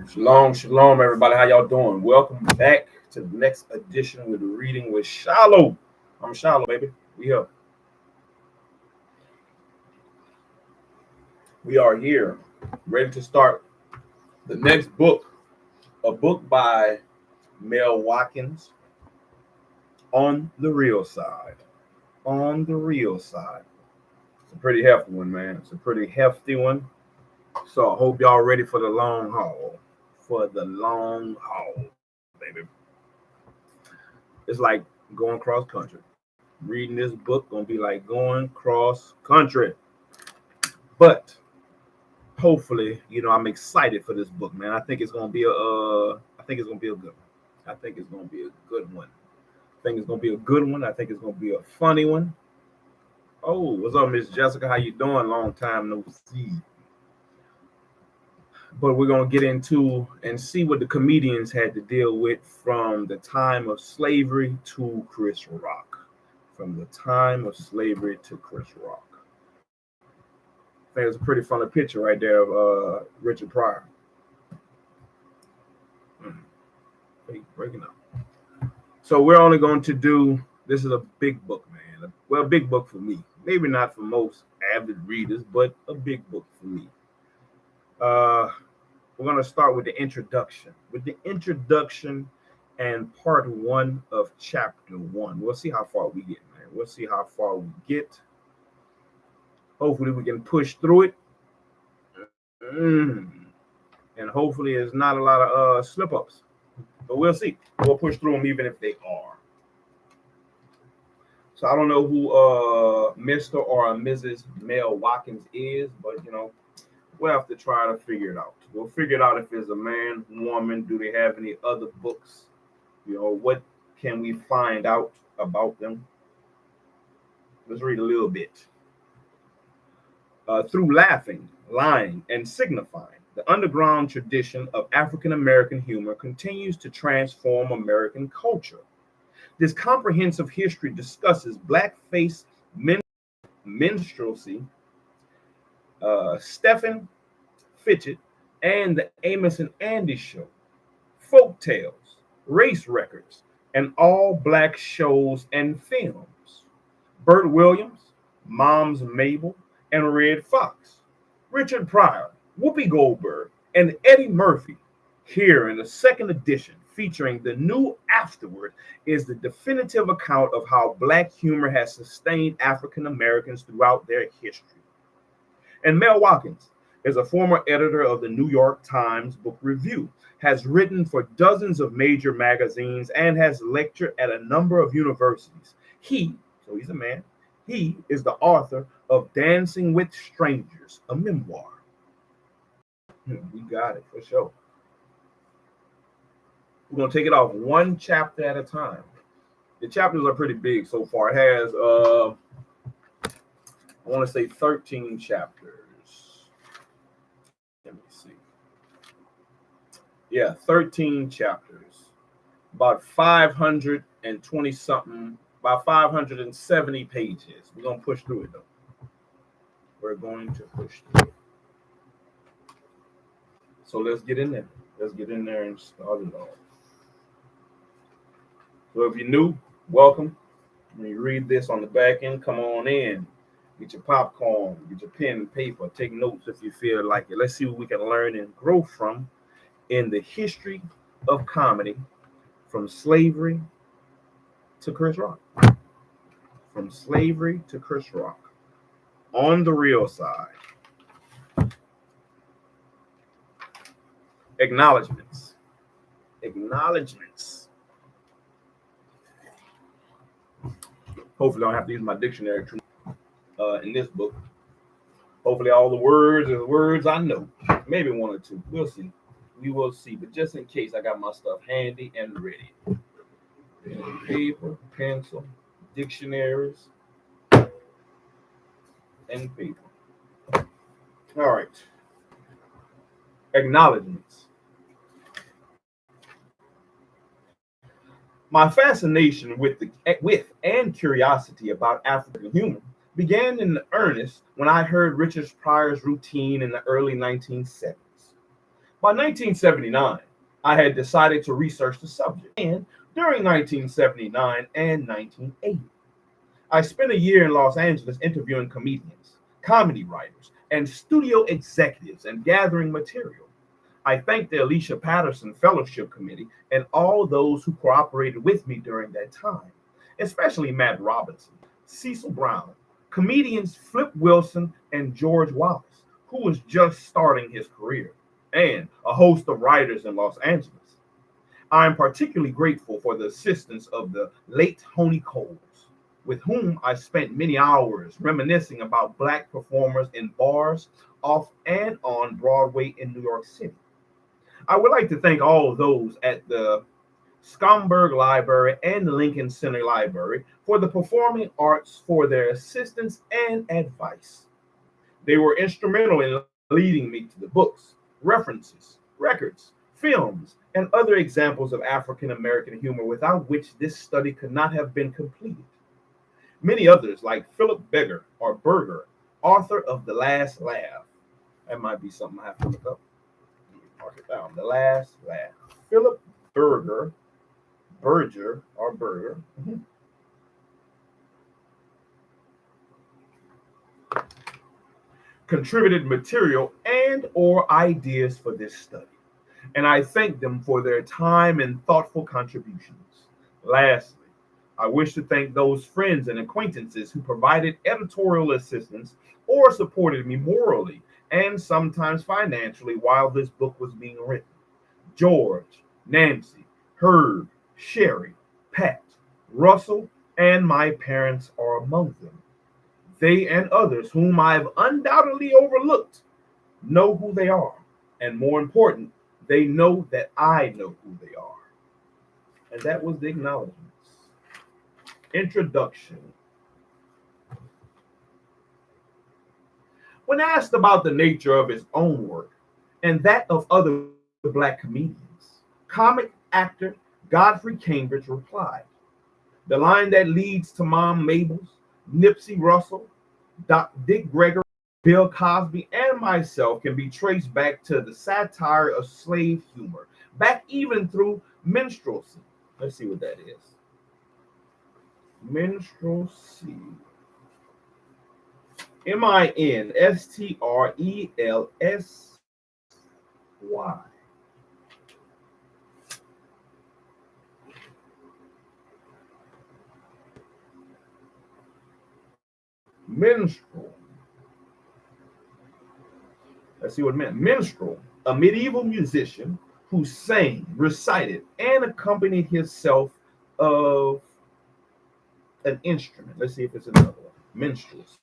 Shalom, shalom, everybody. How y'all doing? Welcome back to the next edition with Reading with SHILO. I'm SHILO, baby. We here. We are here, ready to start the next book. A book by Mel Watkins, On the Real Side. On the Real Side. It's a pretty hefty one, man. It's a pretty hefty one. So I hope y'all ready for the long haul. For the long haul, baby. It's like going cross country. Reading this book gonna be like going cross country. But hopefully, I'm excited for this book, man. I think it's gonna be a good one. I think it's gonna be a good one. I think it's gonna be a good one. I think it's gonna be a funny one. Oh, what's up, Miss Jessica? How you doing? Long time no see. But we're going to get into and see what the comedians had to deal with from the time of slavery to Chris Rock. From the time of slavery to Chris Rock. I think it's a pretty funny picture right there of Richard Pryor. Breaking up. So we're only going to do, this is a big book, man. Well, a big book for me. Maybe not for most avid readers, but a big book for me. We're going to start with the introduction. With the introduction and part 1 of chapter 1. We'll see how far we get, man. We'll see how far we get. Hopefully we can push through it. And hopefully there's not a lot of slip-ups. But we'll see. We'll push through them even if they are. So I don't know who Mr. or Mrs. Mel Watkins is, but, we'll have to try to figure it out. We'll figure it out if it's a man, woman. Do they have any other books? What can we find out about them? Let's read a little bit. Through laughing, lying, and signifying, the underground tradition of African American humor continues to transform American culture. This comprehensive history discusses blackface minstrelsy, Stephen Fitchett, and the Amos and Andy Show, folk tales, race records, and all black shows and films. Burt Williams, Moms Mabel, and Red Fox, Richard Pryor, Whoopi Goldberg, and Eddie Murphy. Here in the second edition, featuring the new Afterward, is the definitive account of how black humor has sustained African Americans throughout their history. And Mel Watkins is a former editor of the New York Times Book Review, has written for dozens of major magazines, and has lectured at a number of universities. He's a man, he is the author of Dancing with Strangers, a memoir. We got it for sure. We're going to take it off one chapter at a time. The chapters are pretty big so far. It has, I want to say 13 chapters. Let me see. Yeah, 13 chapters. About 520 something, about 570 pages. We're going to push through it, though. We're going to push through it. So let's get in there. Let's get in there and start it off. So if you're new, welcome. When you read this on the back end, come on in. Get your popcorn, get your pen and paper, take notes if you feel like it. Let's see what we can learn and grow from in the history of comedy from slavery to Chris Rock. From slavery to Chris Rock. On the real side. Acknowledgements. Acknowledgements. Hopefully I don't have to use my dictionary in this book. Hopefully all the words are words I know. Maybe one or two. We'll see. We will see. But just in case, I got my stuff handy and ready. Pen and paper, pencil, dictionaries, and paper. All right. Acknowledgements. My fascination with and curiosity about African humor began in earnest when I heard Richard Pryor's routine in the early 1970s. By 1979, I had decided to research the subject, and during 1979 and 1980, I spent a year in Los Angeles interviewing comedians, comedy writers, and studio executives and gathering material. I thank the Alicia Patterson Fellowship Committee and all those who cooperated with me during that time, especially Matt Robinson, Cecil Brown, comedians Flip Wilson and George Wallace, who was just starting his career, and a host of writers in Los Angeles. I am particularly grateful for the assistance of the late Tony Coles, with whom I spent many hours reminiscing about Black performers in bars off and on Broadway in New York City. I would like to thank all of those at the Schomburg Library and the Lincoln Center Library for the performing arts for their assistance and advice. They were instrumental in leading me to the books, references, records, films, and other examples of African American humor without which this study could not have been completed. Many others, like Philip Beggar or Berger, author of The Last Laugh. That might be something I have to look up. Mark it down. The Last Laugh. Philip Berger, Berger. Contributed material and or ideas for this study, and I thank them for their time and thoughtful contributions. Lastly, I wish to thank those friends and acquaintances who provided editorial assistance or supported me morally and sometimes financially while this book was being written. George, Nancy, Herb, Sherry, Pat, Russell, and my parents are among them. They and others whom I've undoubtedly overlooked know who they are, and more important, they know that I know who they are. And that was the acknowledgments. Introduction. When asked about the nature of his own work and that of other Black comedians, comic actor Godfrey Cambridge replied, "The line that leads to Mom Mabel's, Nipsey Russell, Dick Gregory, Bill Cosby, and myself can be traced back to the satire of slave humor, back even through minstrelsy." Let's see what that is. Minstrelsy. Minstrelsy. Minstrel. Let's see what it meant. Minstrel, a medieval musician who sang, recited, and accompanied himself of an instrument. Let's see if it's another one. Minstrels.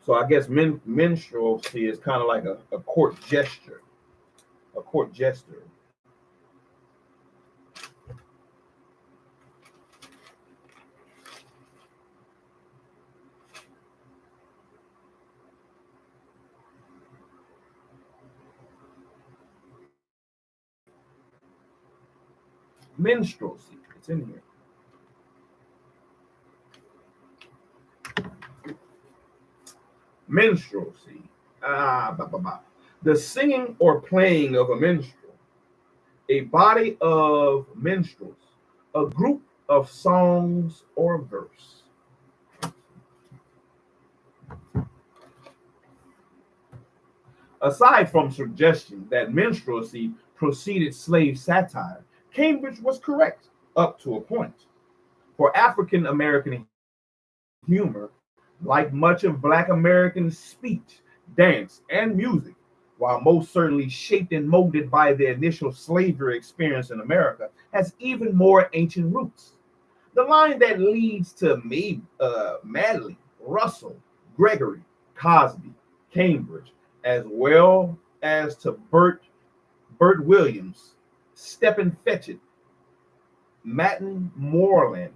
So I guess minstrelsy is kind of like a court gesture. A court jester. Minstrelsy. It's in here. Minstrelsy. The singing or playing of a minstrel, a body of minstrels, a group of songs or verse. Aside from suggestion that minstrelsy preceded slave satire, Cambridge was correct up to a point. For African American humor, like much of Black American speech, dance, and music, while most certainly shaped and molded by the initial slavery experience in America, has even more ancient roots. The line that leads to Madley, Russell, Gregory, Cosby, Cambridge, as well as to Burt Williams, Stephen Fetchit, Matten Moreland,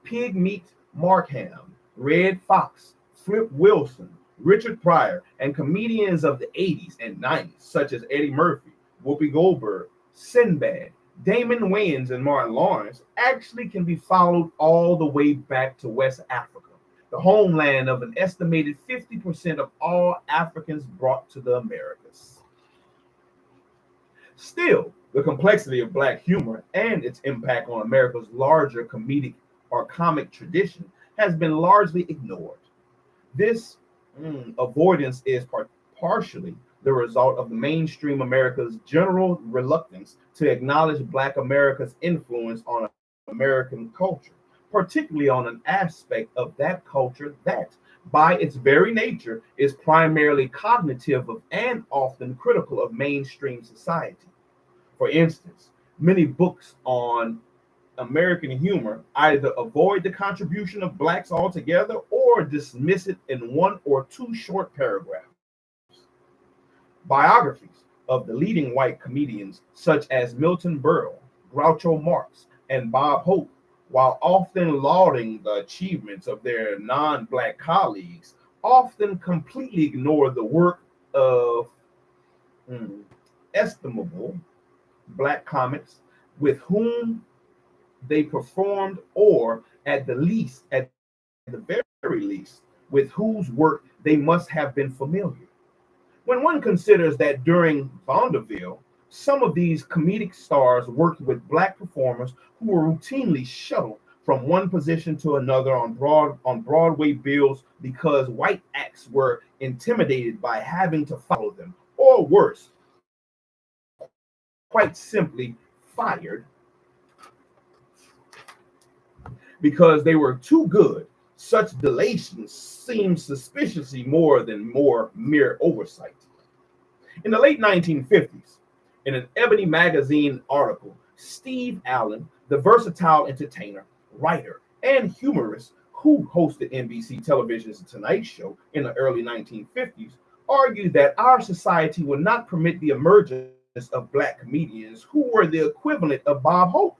Pigmeat Markham, Red Fox, Flip Wilson, Richard Pryor, and comedians of the 80s and 90s, such as Eddie Murphy, Whoopi Goldberg, Sinbad, Damon Wayans and Martin Lawrence actually can be followed all the way back to West Africa, the homeland of an estimated 50% of all Africans brought to the Americas. Still, the complexity of Black humor and its impact on America's larger comedic or comic tradition has been largely ignored. This avoidance is partially the result of the mainstream America's general reluctance to acknowledge Black America's influence on American culture, particularly on an aspect of that culture that, by its very nature, is primarily cognitive of and often critical of mainstream society. For instance, many books on American humor either avoid the contribution of Blacks altogether or dismiss it in one or two short paragraphs. Biographies of the leading white comedians, such as Milton Berle, Groucho Marx, and Bob Hope, while often lauding the achievements of their non Black colleagues, often completely ignore the work of estimable Black comics with whom they performed, or at the very least, with whose work they must have been familiar. When one considers that during vaudeville, some of these comedic stars worked with Black performers who were routinely shuttled from one position to another on Broadway bills because white acts were intimidated by having to follow them, or worse, quite simply fired because they were too good. Such delations seemed suspiciously more mere oversight. In the late 1950s, in an Ebony magazine article, Steve Allen, the versatile entertainer, writer, and humorist who hosted NBC Television's Tonight Show in the early 1950s, argued that our society would not permit the emergence of Black comedians who were the equivalent of Bob Hope,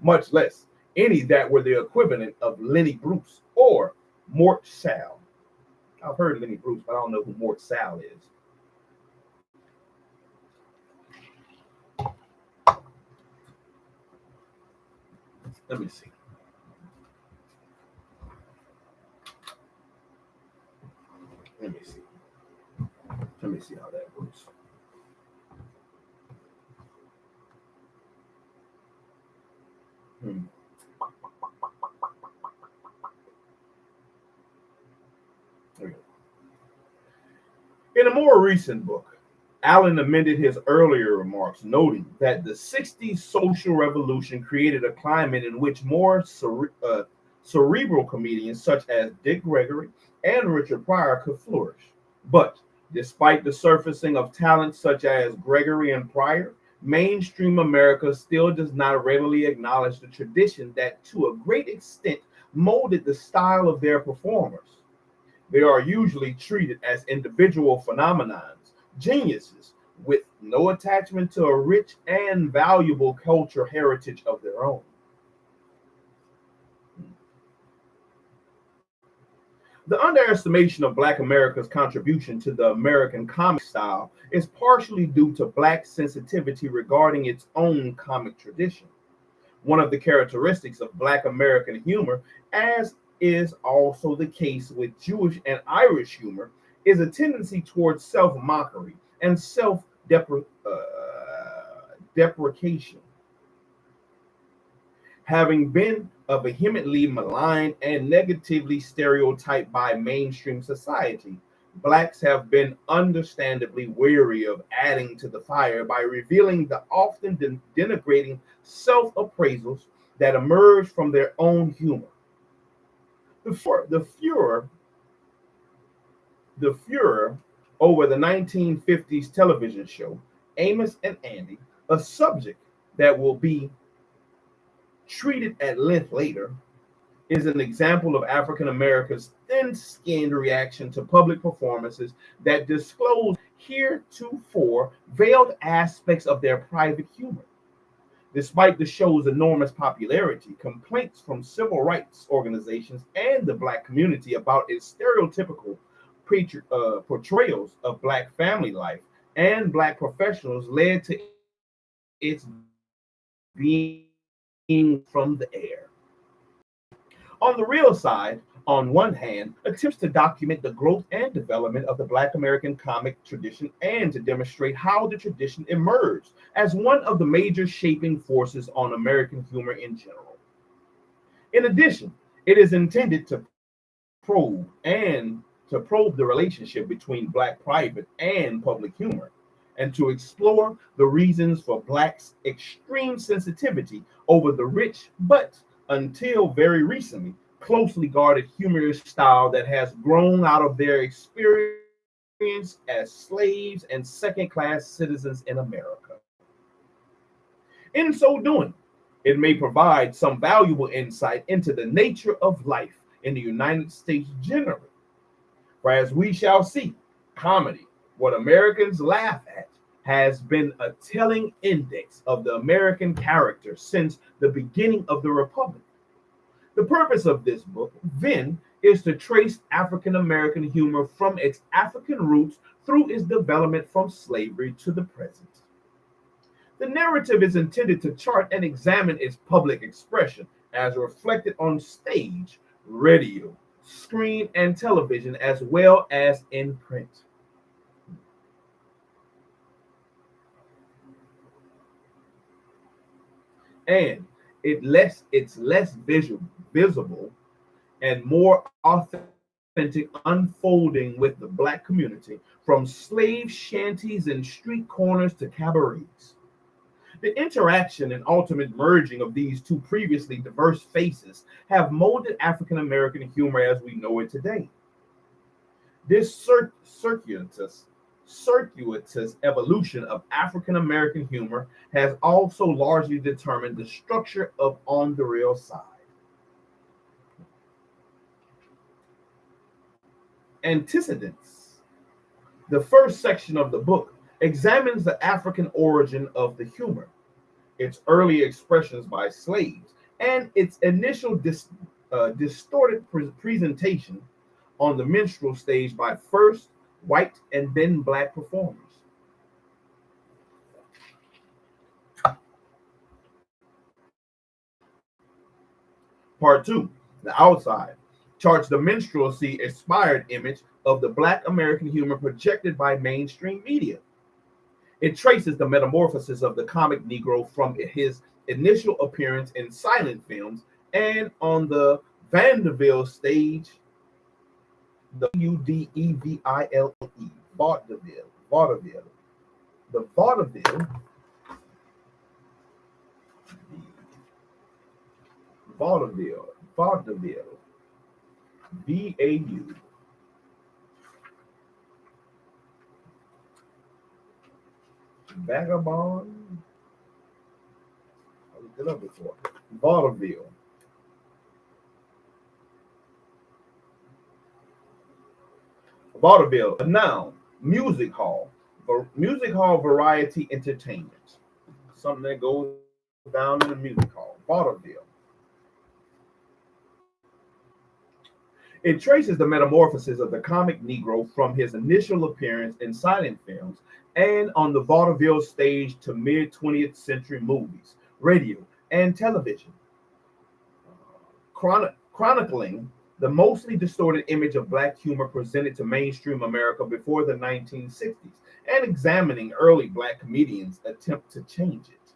much less any that were the equivalent of Lenny Bruce or Mort Sahl. I've heard Lenny Bruce, but I don't know who Mort Sahl is. Let me see. Let me see. Let me see how that works. Hmm. In a more recent book, Allen amended his earlier remarks, noting that the 60s social revolution created a climate in which more cerebral comedians such as Dick Gregory and Richard Pryor could flourish. But despite the surfacing of talents such as Gregory and Pryor, mainstream America still does not readily acknowledge the tradition that, to a great extent, molded the style of their performers. They are usually treated as individual phenomenons, geniuses with no attachment to a rich and valuable cultural heritage of their own. The underestimation of Black America's contribution to the American comic style is partially due to Black sensitivity regarding its own comic tradition. One of the characteristics of Black American humor, as is also the case with Jewish and Irish humor, is a tendency towards self-mockery and self-deprecation. Having been vehemently maligned and negatively stereotyped by mainstream society, Blacks have been understandably wary of adding to the fire by revealing the often denigrating self-appraisals that emerge from their own humor. The furor over the 1950s television show Amos and Andy, a subject that will be treated at length later, is an example of African America's thin-skinned reaction to public performances that disclose heretofore veiled aspects of their private humor. Despite the show's enormous popularity, complaints from civil rights organizations and the Black community about its stereotypical portrayals of Black family life and Black professionals led to its being from the air. On the real side, on one hand, attempts to document the growth and development of the Black American comic tradition and to demonstrate how the tradition emerged as one of the major shaping forces on American humor in general. In addition, it is intended to probe the relationship between Black private and public humor, and to explore the reasons for Blacks' extreme sensitivity over the rich, but until very recently, closely guarded humorous style that has grown out of their experience as slaves and second class citizens in America. In so doing, it may provide some valuable insight into the nature of life in the United States generally. For as we shall see, comedy, what Americans laugh at, has been a telling index of the American character since the beginning of the Republic. The purpose of this book, then, is to trace African American humor from its African roots through its development from slavery to the present. The narrative is intended to chart and examine its public expression as reflected on stage, radio, screen, and television, as well as in print. And it's less visible and more authentic unfolding with the Black community from slave shanties and street corners to cabarets. The interaction and ultimate merging of these two previously diverse faces have molded African American humor as we know it today. This circuitous evolution of African American humor has also largely determined the structure of On the Real Side. Antecedents. The first section of the book examines the African origin of the humor, its early expressions by slaves, and its initial distorted presentation on the minstrel stage by first white and then Black performers. Part two, the outside, charts the minstrelsy inspired image of the Black American humor projected by mainstream media. It traces the metamorphosis of the comic Negro from his initial appearance in silent films and on the vaudeville stage, the vaudeville, the vaudeville, VAU, vagabond. I looked it up before. Vaudeville. Vaudeville, a noun, music hall variety entertainment. Something that goes down in a music hall. Vaudeville. It traces the metamorphosis of the comic Negro from his initial appearance in silent films and on the vaudeville stage to mid 20th century movies, radio, and television, chronicling the mostly distorted image of Black humor presented to mainstream America before the 1960s and examining early Black comedians' attempt to change it.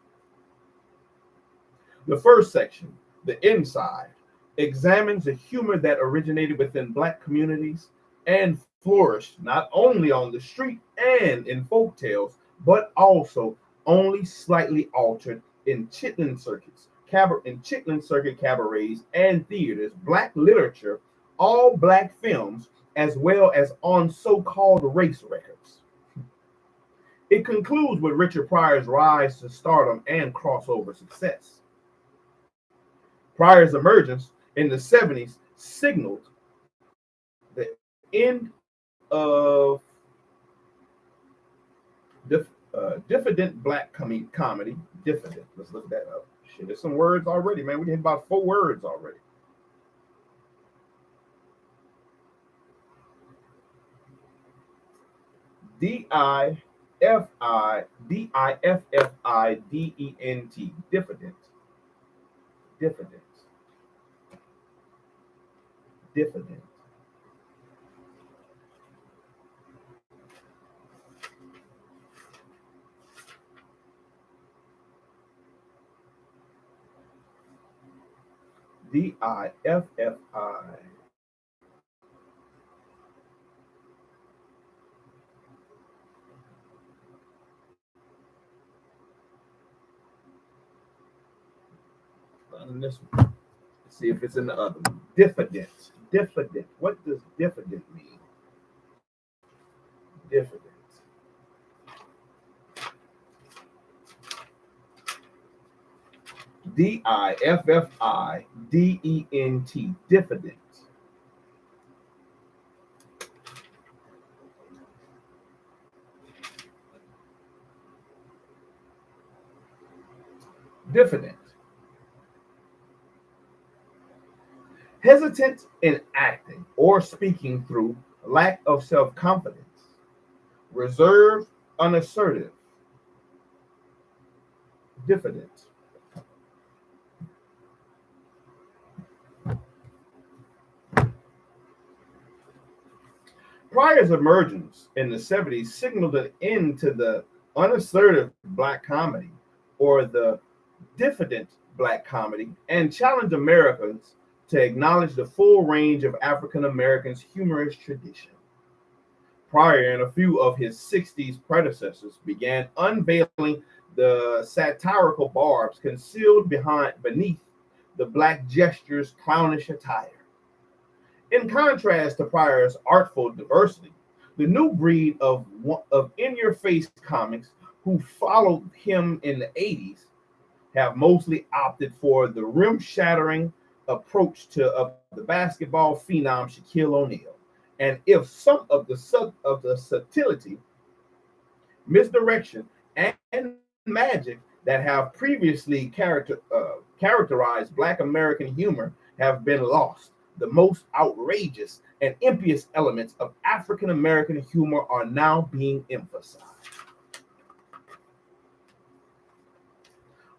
The first section, the inside, examines the humor that originated within Black communities and flourished not only on the street and in folk tales, but also only slightly altered in chitlin circuit cabarets and theaters, Black literature, all Black films, as well as on so-called race records. It concludes with Richard Pryor's rise to stardom and crossover success. Pryor's emergence in the 70s signaled the end of diffident Black comedy. Diffident. Let's look that up. Shit, there's some words already, man. We hit about 4 words already. Diffident. Diffident. Diffident. Diffident. Diffi. This one. Let's see if it's in the other one. Diffident. Diffident. What does diffident mean? Diffident. Diffident. Diffident. Diffident. Hesitant in acting or speaking through lack of self confidence, reserved, unassertive, diffident. Pryor's emergence in the 70s signaled an end to the unassertive black comedy or the diffident black comedy and challenged Americans to acknowledge the full range of African Americans' humorous tradition. Pryor and a few of his 60s predecessors began unveiling the satirical barbs concealed beneath the black gesture's clownish attire. In contrast to Pryor's artful diversity, the new breed of in-your-face comics who followed him in the 80s have mostly opted for the rim-shattering approach to the basketball phenom Shaquille O'Neal. And if some of the subtlety, misdirection, and magic that have previously characterized Black American humor have been lost, the most outrageous and impious elements of African American humor are now being emphasized.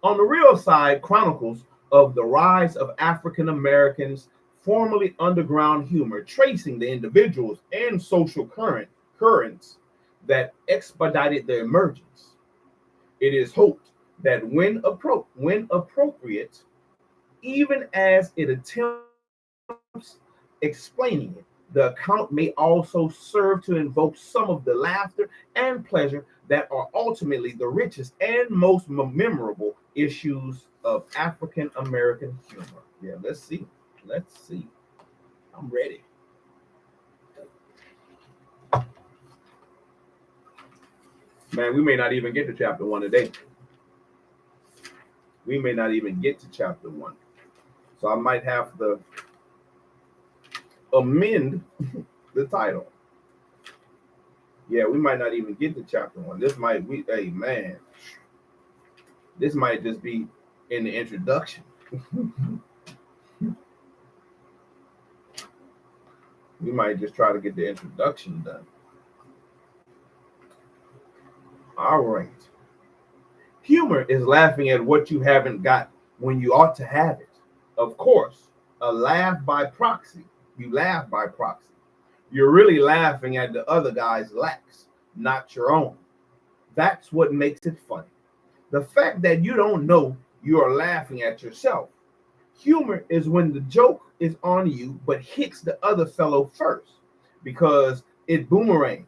On the real side, chronicles of the rise of African Americans, formerly underground humor, tracing the individuals and social currents that expedited their emergence. It is hoped that when appropriate, even as it attempts explaining it, the account may also serve to invoke some of the laughter and pleasure that are ultimately the richest and most memorable issues of African American humor. Yeah, let's see. Let's see. I'm ready. Man, we may not even get to chapter 1 today. We may not even get to chapter 1. So I might have to amend the title. Yeah, we might not even get to chapter 1. This might this might just be in the introduction. We might just try to get the introduction done. All right. Humor is laughing at what you haven't got when you ought to have it. Of course, a laugh by proxy. You laugh by proxy. You're really laughing at the other guy's lacks, not your own. That's what makes it funny. The fact that you don't know you are laughing at yourself. Humor is when the joke is on you but hits the other fellow first because it boomerangs.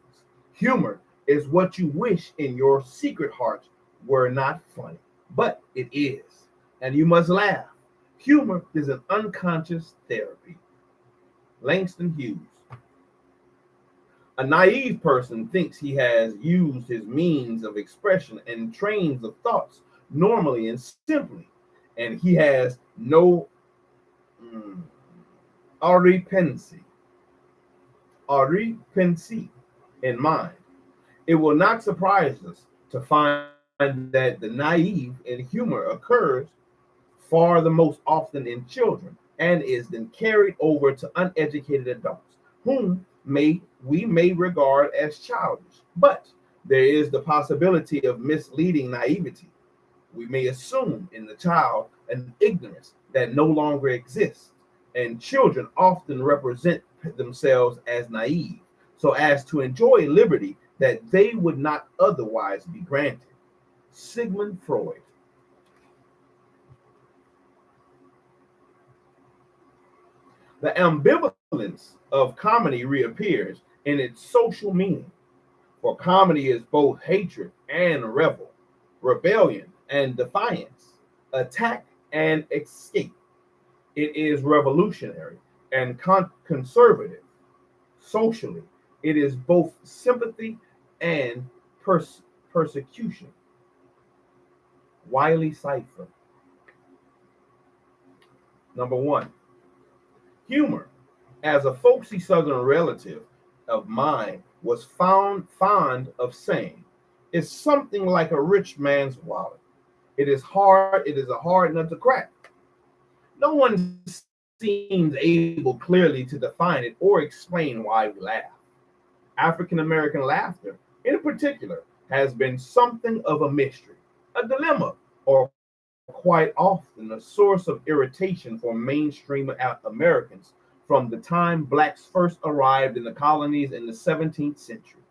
Humor is what you wish in your secret heart were not funny, but it is, and you must laugh. Humor is an unconscious therapy. Langston Hughes. A naive person thinks he has used his means of expression and trains of thoughts normally and simply, and he has no arrière-pensée in mind. It will not surprise us to find that the naive in humor occurs far the most often in children and is then carried over to uneducated adults, whom we may regard as childish. But There is the possibility of misleading naivety. We may assume in the child an ignorance that no longer exists, and children often represent themselves as naive, so as to enjoy liberty that they would not otherwise be granted. Sigmund Freud. The ambivalence of comedy reappears in its social meaning, for comedy is both hatred and rebellion and defiance, attack and escape. It is revolutionary and conservative. Socially, it is both sympathy and persecution. Wiley Cipher. Number one, humor. As a folksy Southern relative of mine was fond of saying, is something like a rich man's wallet. It is a hard nut to crack. No one seems able clearly to define it or explain why we laugh. African American laughter, in particular, has been something of a mystery, a dilemma, or quite often a source of irritation for mainstream Americans from the time blacks first arrived in the colonies in the 17th century.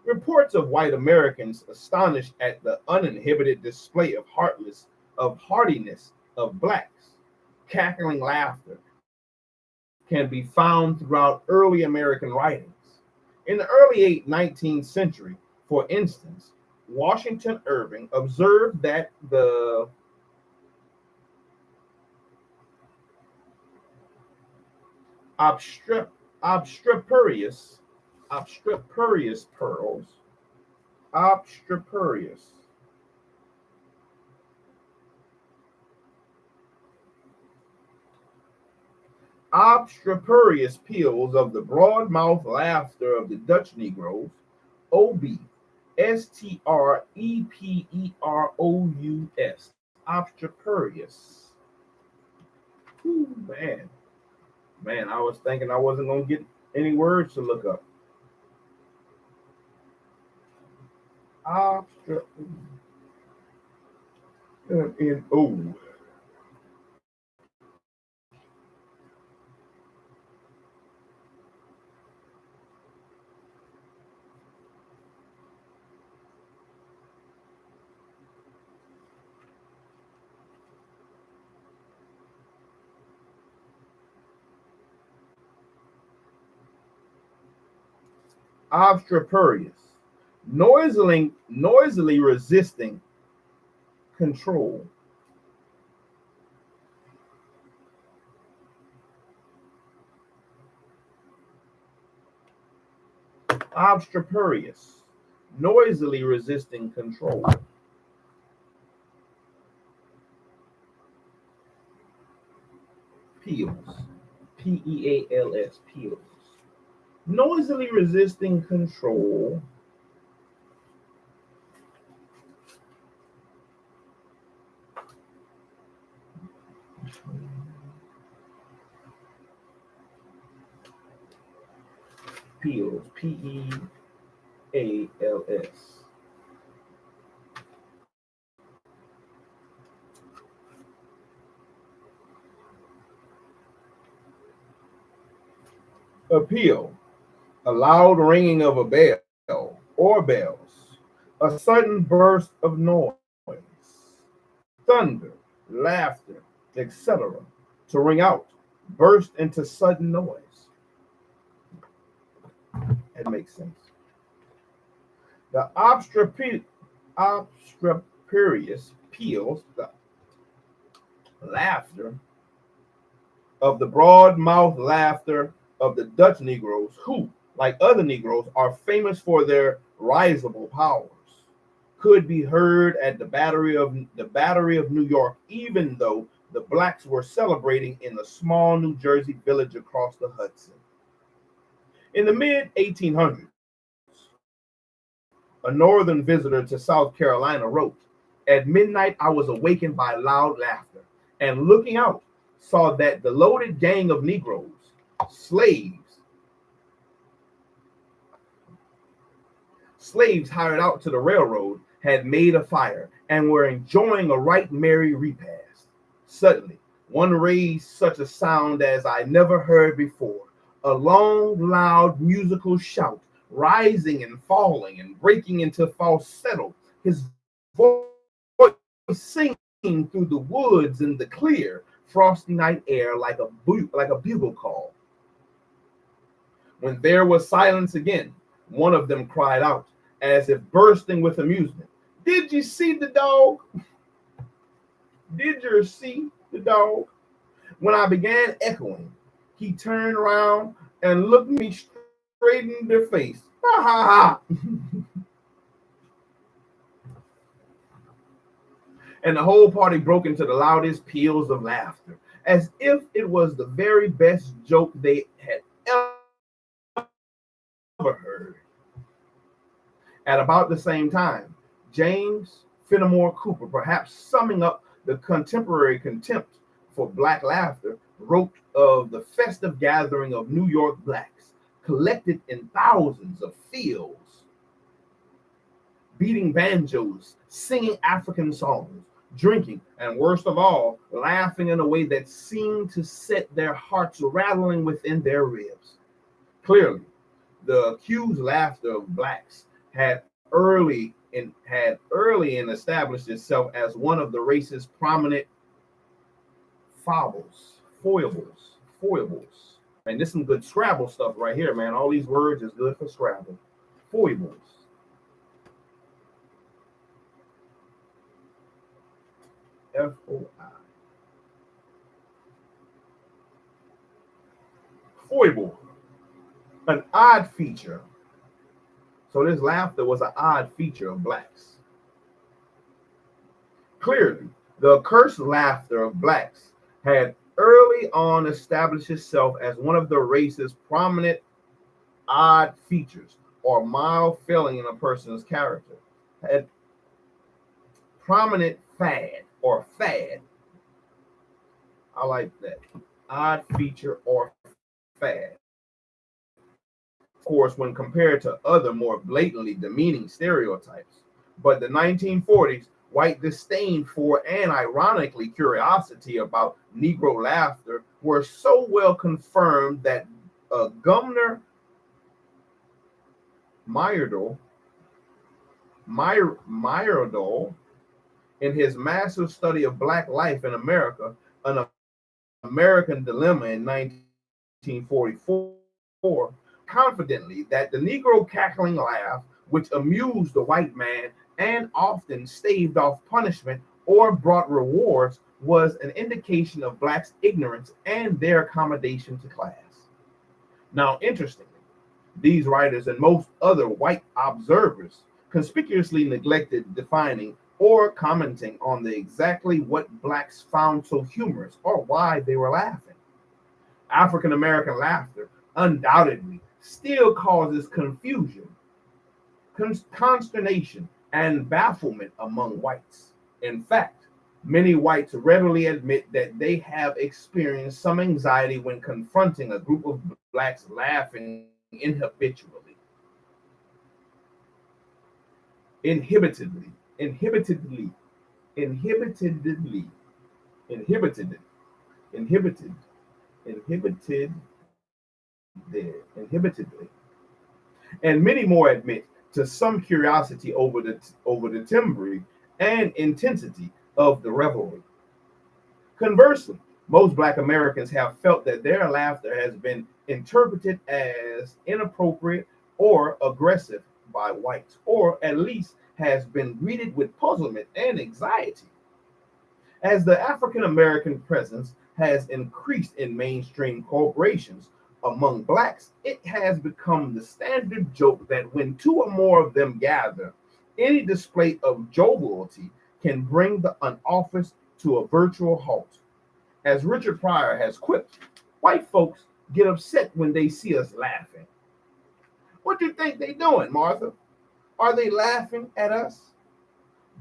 Reports of white Americans astonished at the uninhibited display of heartiness of blacks. Cackling laughter can be found throughout early American writings. In the early 19th century, for instance, Washington Irving observed that the obstroperious pearls, obstroperious obstroperious peals of the broad-mouthed laughter of the Dutch Negroes, O.B. Streperous, obstroperious. Man, I was thinking I wasn't going to get any words to look up. N-O. Obstroperious, noisily resisting control. Obstroperious, noisily resisting control. Peals, Peals, peals. Noisily resisting control. Peals, Peals. Appeal, a loud ringing of a bell or bells, a sudden burst of noise, thunder, laughter, etc., to ring out, burst into sudden noise. That makes sense. The obstroperious peals, the laughter of the broad-mouthed laughter of the Dutch Negroes, who, like other Negroes, are famous for their risible powers, could be heard at the Battery of New York, even though the blacks were celebrating in a small New Jersey village across the Hudson. In the mid-1800s, a northern visitor to South Carolina wrote, "At midnight I was awakened by loud laughter, and looking out, saw that the loaded gang of Negroes, slaves, Slaves hired out to the railroad had made a fire and were enjoying a right merry repast. Suddenly, one raised such a sound as I never heard before, a long, loud, musical shout, rising and falling and breaking into falsetto, his voice singing through the woods in the clear, frosty night air like a bugle call. When there was silence again, one of them cried out, as if bursting with amusement, "Did you see the dog? Did you see the dog?" When I began echoing, he turned around and looked me straight in the face. Ha ha ha! And the whole party broke into the loudest peals of laughter, as if it was the very best joke they had ever heard. At about the same time, James Fenimore Cooper, perhaps summing up the contemporary contempt for black laughter, wrote of the festive gathering of New York blacks, collected in thousands of fields, beating banjos, singing African songs, drinking, and worst of all, laughing in a way that seemed to set their hearts rattling within their ribs. Clearly, the accused laughter of blacks had early in established itself as one of the race's prominent foibles. And this is some good Scrabble stuff right here, man. All these words is good for Scrabble. Foibles. F-O-I. Foible. An odd feature. So this laughter was an odd feature of blacks. Clearly, the accursed laughter of blacks had early on established itself as one of the race's prominent odd features or mild failing in a person's character. Had prominent fad or fad. I like that. Odd feature or fad. Of course, when compared to other more blatantly demeaning stereotypes. But the 1940s, white disdain for and ironically curiosity about Negro laughter were so well confirmed that Gumner Myrdal, in his massive study of black life in America, An American Dilemma in 1944, confidently that the Negro cackling laugh, which amused the white man and often staved off punishment or brought rewards, was an indication of blacks' ignorance and their accommodation to class. Now, interestingly, these writers and most other white observers conspicuously neglected defining or commenting on the exactly what blacks found so humorous or why they were laughing. African American laughter undoubtedly still causes confusion, consternation, and bafflement among whites. In fact, many whites readily admit that they have experienced some anxiety when confronting a group of blacks laughing inhibitedly, inhibited, inhibited, and many more admit to some curiosity over the timbre and intensity of the revelry. Conversely, most Black Americans have felt that their laughter has been interpreted as inappropriate or aggressive by whites, or at least has been greeted with puzzlement and anxiety. As the African American presence has increased in mainstream corporations among blacks, it has become the standard joke that when two or more of them gather, any display of jovialty can bring an office to a virtual halt. As Richard Pryor has quipped, white folks get upset when they see us laughing. What do you think they're doing, Martha? Are they laughing at us?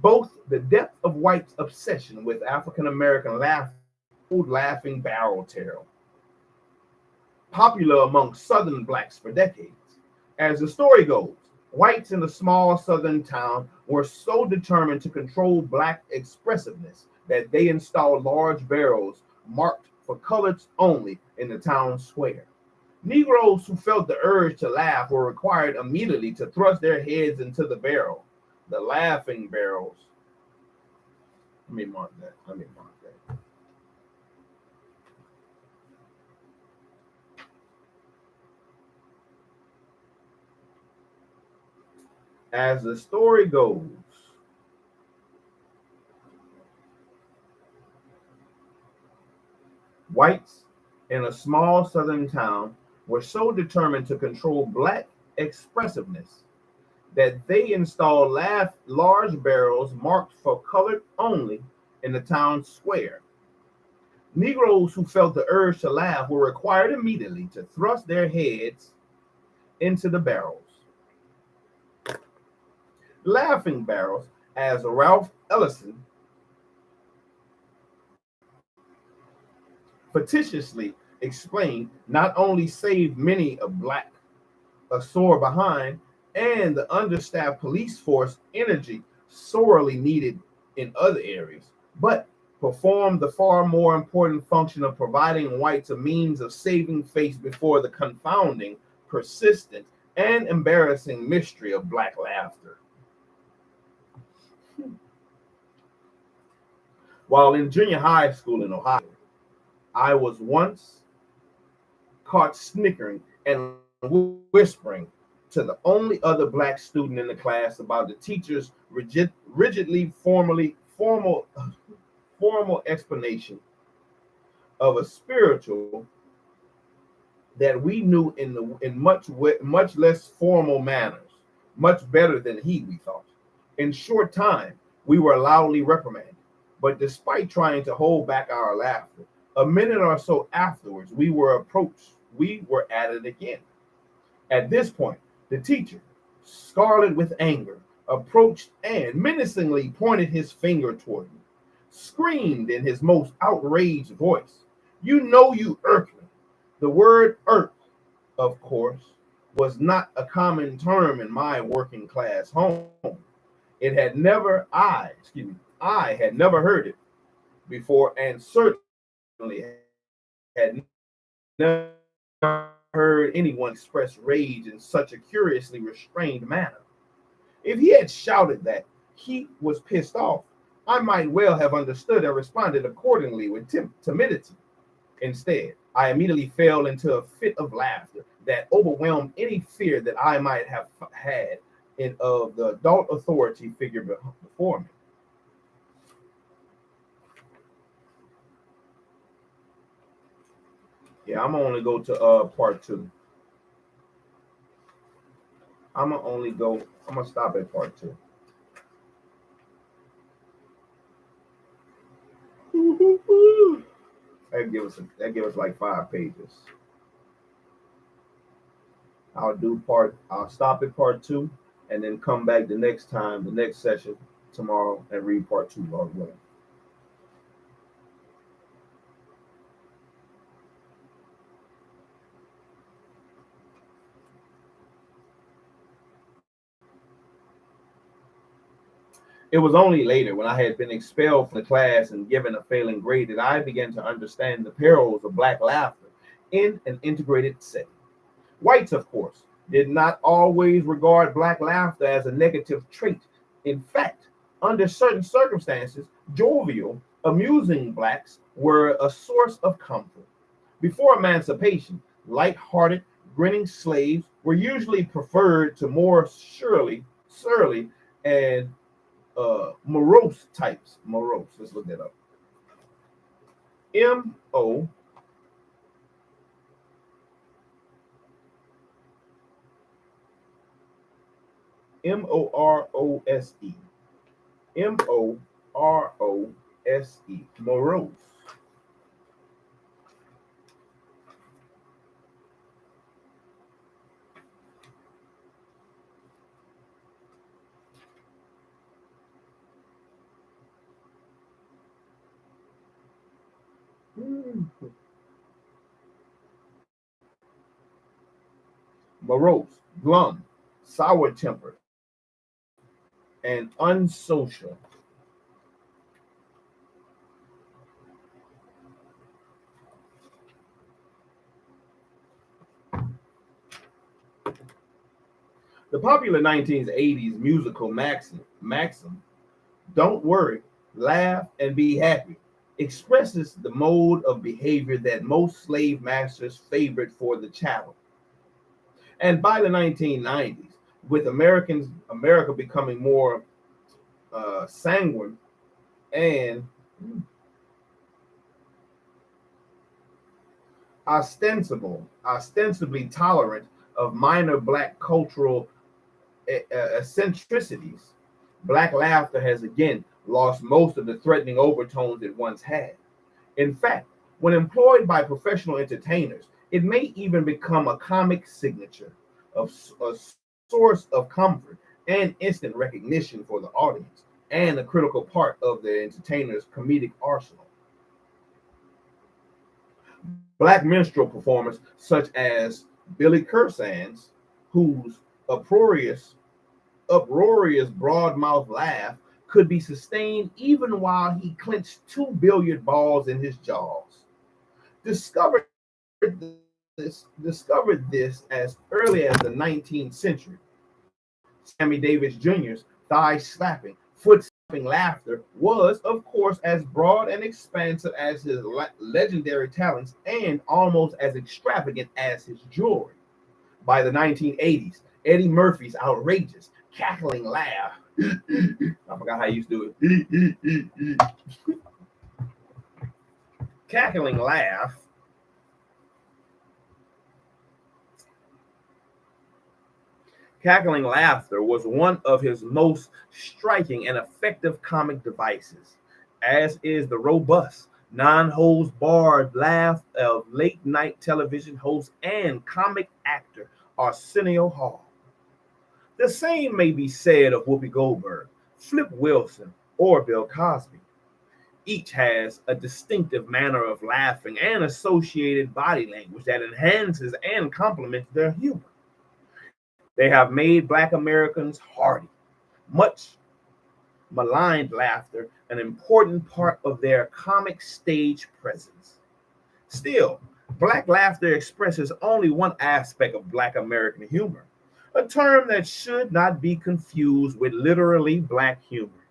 Both the depth of whites' obsession with African American laughing barrel tale, popular among Southern blacks for decades. As the story goes, Whites in a small southern town were so determined to control black expressiveness that they installed large barrels marked for coloreds only in the town square. Negroes who felt the urge to laugh were required immediately to thrust their heads into the barrel. The laughing barrels. Let me mark that. As the story goes, whites in a small southern town were so determined to control black expressiveness that they installed large barrels marked for colored only in the town square. Negroes who felt the urge to laugh were required immediately to thrust their heads into the barrels. Laughing barrels, as Ralph Ellison facetiously explained, not only saved many a black a sore behind and the understaffed police force energy sorely needed in other areas, but performed the far more important function of providing whites a means of saving face before the confounding, persistent, and embarrassing mystery of black laughter. While in junior high school in Ohio, I was once caught snickering and whispering to the only other black student in the class about the teacher's rigidly formal explanation of a spiritual that we knew in much less formal manners, much better than we thought. In short time, we were loudly reprimanded, but despite trying to hold back our laughter, a minute or so afterwards, we were at it again. At this point, the teacher, scarlet with anger, approached and menacingly pointed his finger toward me, screamed in his most outraged voice, "You know, you earthling." The word "earth," of course, was not a common term in my working class home. It had never, I had never heard it before, and certainly had never heard anyone express rage in such a curiously restrained manner. If he had shouted that he was pissed off, I might well have understood and responded accordingly with timidity. Instead, I immediately fell into a fit of laughter that overwhelmed any fear that I might have had of the adult authority figure before me. Yeah, I'm gonna only go to part two. I'm gonna stop at part two. That give us like 5 pages. I'll stop at part two and then come back the next session tomorrow and read part two all the way. It was only later, when I had been expelled from the class and given a failing grade, that I began to understand the perils of black laughter in an integrated setting. Whites, of course, did not always regard black laughter as a negative trait. In fact, under certain circumstances, jovial, amusing blacks were a source of comfort. Before emancipation, light-hearted, grinning slaves were usually preferred to more surly, and morose types. Morose. Let's look that up. Morose. Morose. Morose. Morose. Glum. sour-tempered, and unsocial. The popular 1980s musical maxim, "Don't worry, laugh, and be happy," expresses the mode of behavior that most slave masters favored for the chattel. And by the 1990s, with America becoming more sanguine and ostensibly tolerant of minor black cultural eccentricities, black laughter has again lost most of the threatening overtones it once had. In fact, when employed by professional entertainers, it may even become a comic signature, of a source of comfort and instant recognition for the audience, and a critical part of the entertainer's comedic arsenal. Black minstrel performers such as Billy Cursans, whose uproarious, uproarious broad-mouthed laugh could be sustained even while he clenched two billiard balls in his jaws, discovered this as early as the 19th century. Sammy Davis Jr.'s thigh-slapping, foot-slapping laughter was, of course, as broad and expansive as his legendary talents and almost as extravagant as his jewelry. By the 1980s, Eddie Murphy's outrageous, cackling laugh. I forgot how he used to do it. Cackling laugh Cackling laughter was one of his most striking and effective comic devices, as is the robust, non-holds-barred laugh of late-night television host and comic actor Arsenio Hall. The same may be said of Whoopi Goldberg, Flip Wilson, or Bill Cosby. Each has a distinctive manner of laughing and associated body language that enhances and complements their humor. They have made Black Americans hardy, much maligned laughter an important part of their comic stage presence. Still, Black laughter expresses only one aspect of Black American humor, a term that should not be confused with literally Black humor,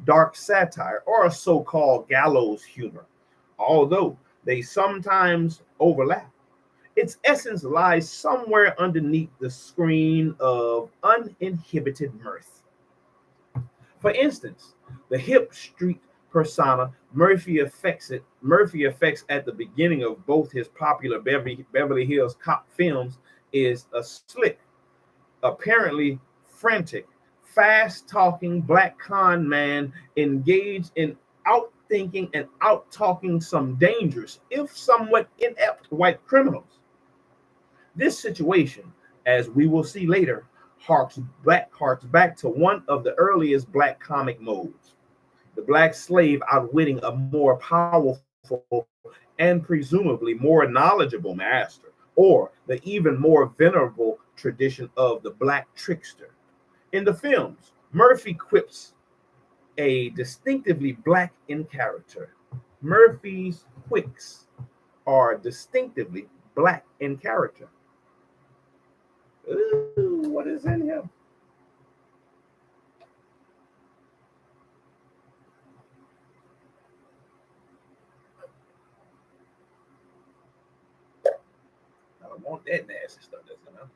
dark satire, or a so-called gallows humor, although they sometimes overlap. Its essence lies somewhere underneath the screen of uninhibited mirth. For instance, the hip street persona Murphy affects at the beginning of both his popular Beverly Hills Cop films is a slick, apparently frantic, fast-talking Black con man engaged in outthinking and out-talking some dangerous, if somewhat inept, white criminals. This situation, as we will see later, harks back to one of the earliest Black comic modes, the Black slave outwitting a more powerful and presumably more knowledgeable master, or the even more venerable tradition of the Black trickster. In the films, Murphy quips a distinctively Black in character. Murphy's quicks are distinctively Black in character. Ooh, what is in here? I don't want that nasty stuff that's in there.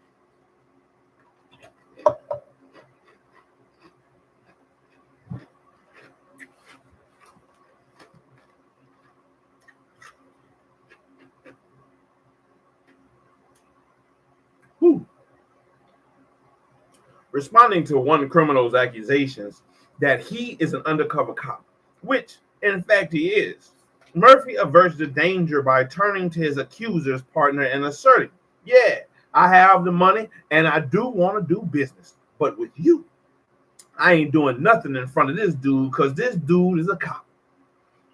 Whew. Responding to one criminal's accusations that he is an undercover cop, which in fact he is, Murphy averts the danger by turning to his accuser's partner and asserting, "Yeah, I have the money and I do want to do business, but with you, I ain't doing nothing in front of this dude because this dude is a cop.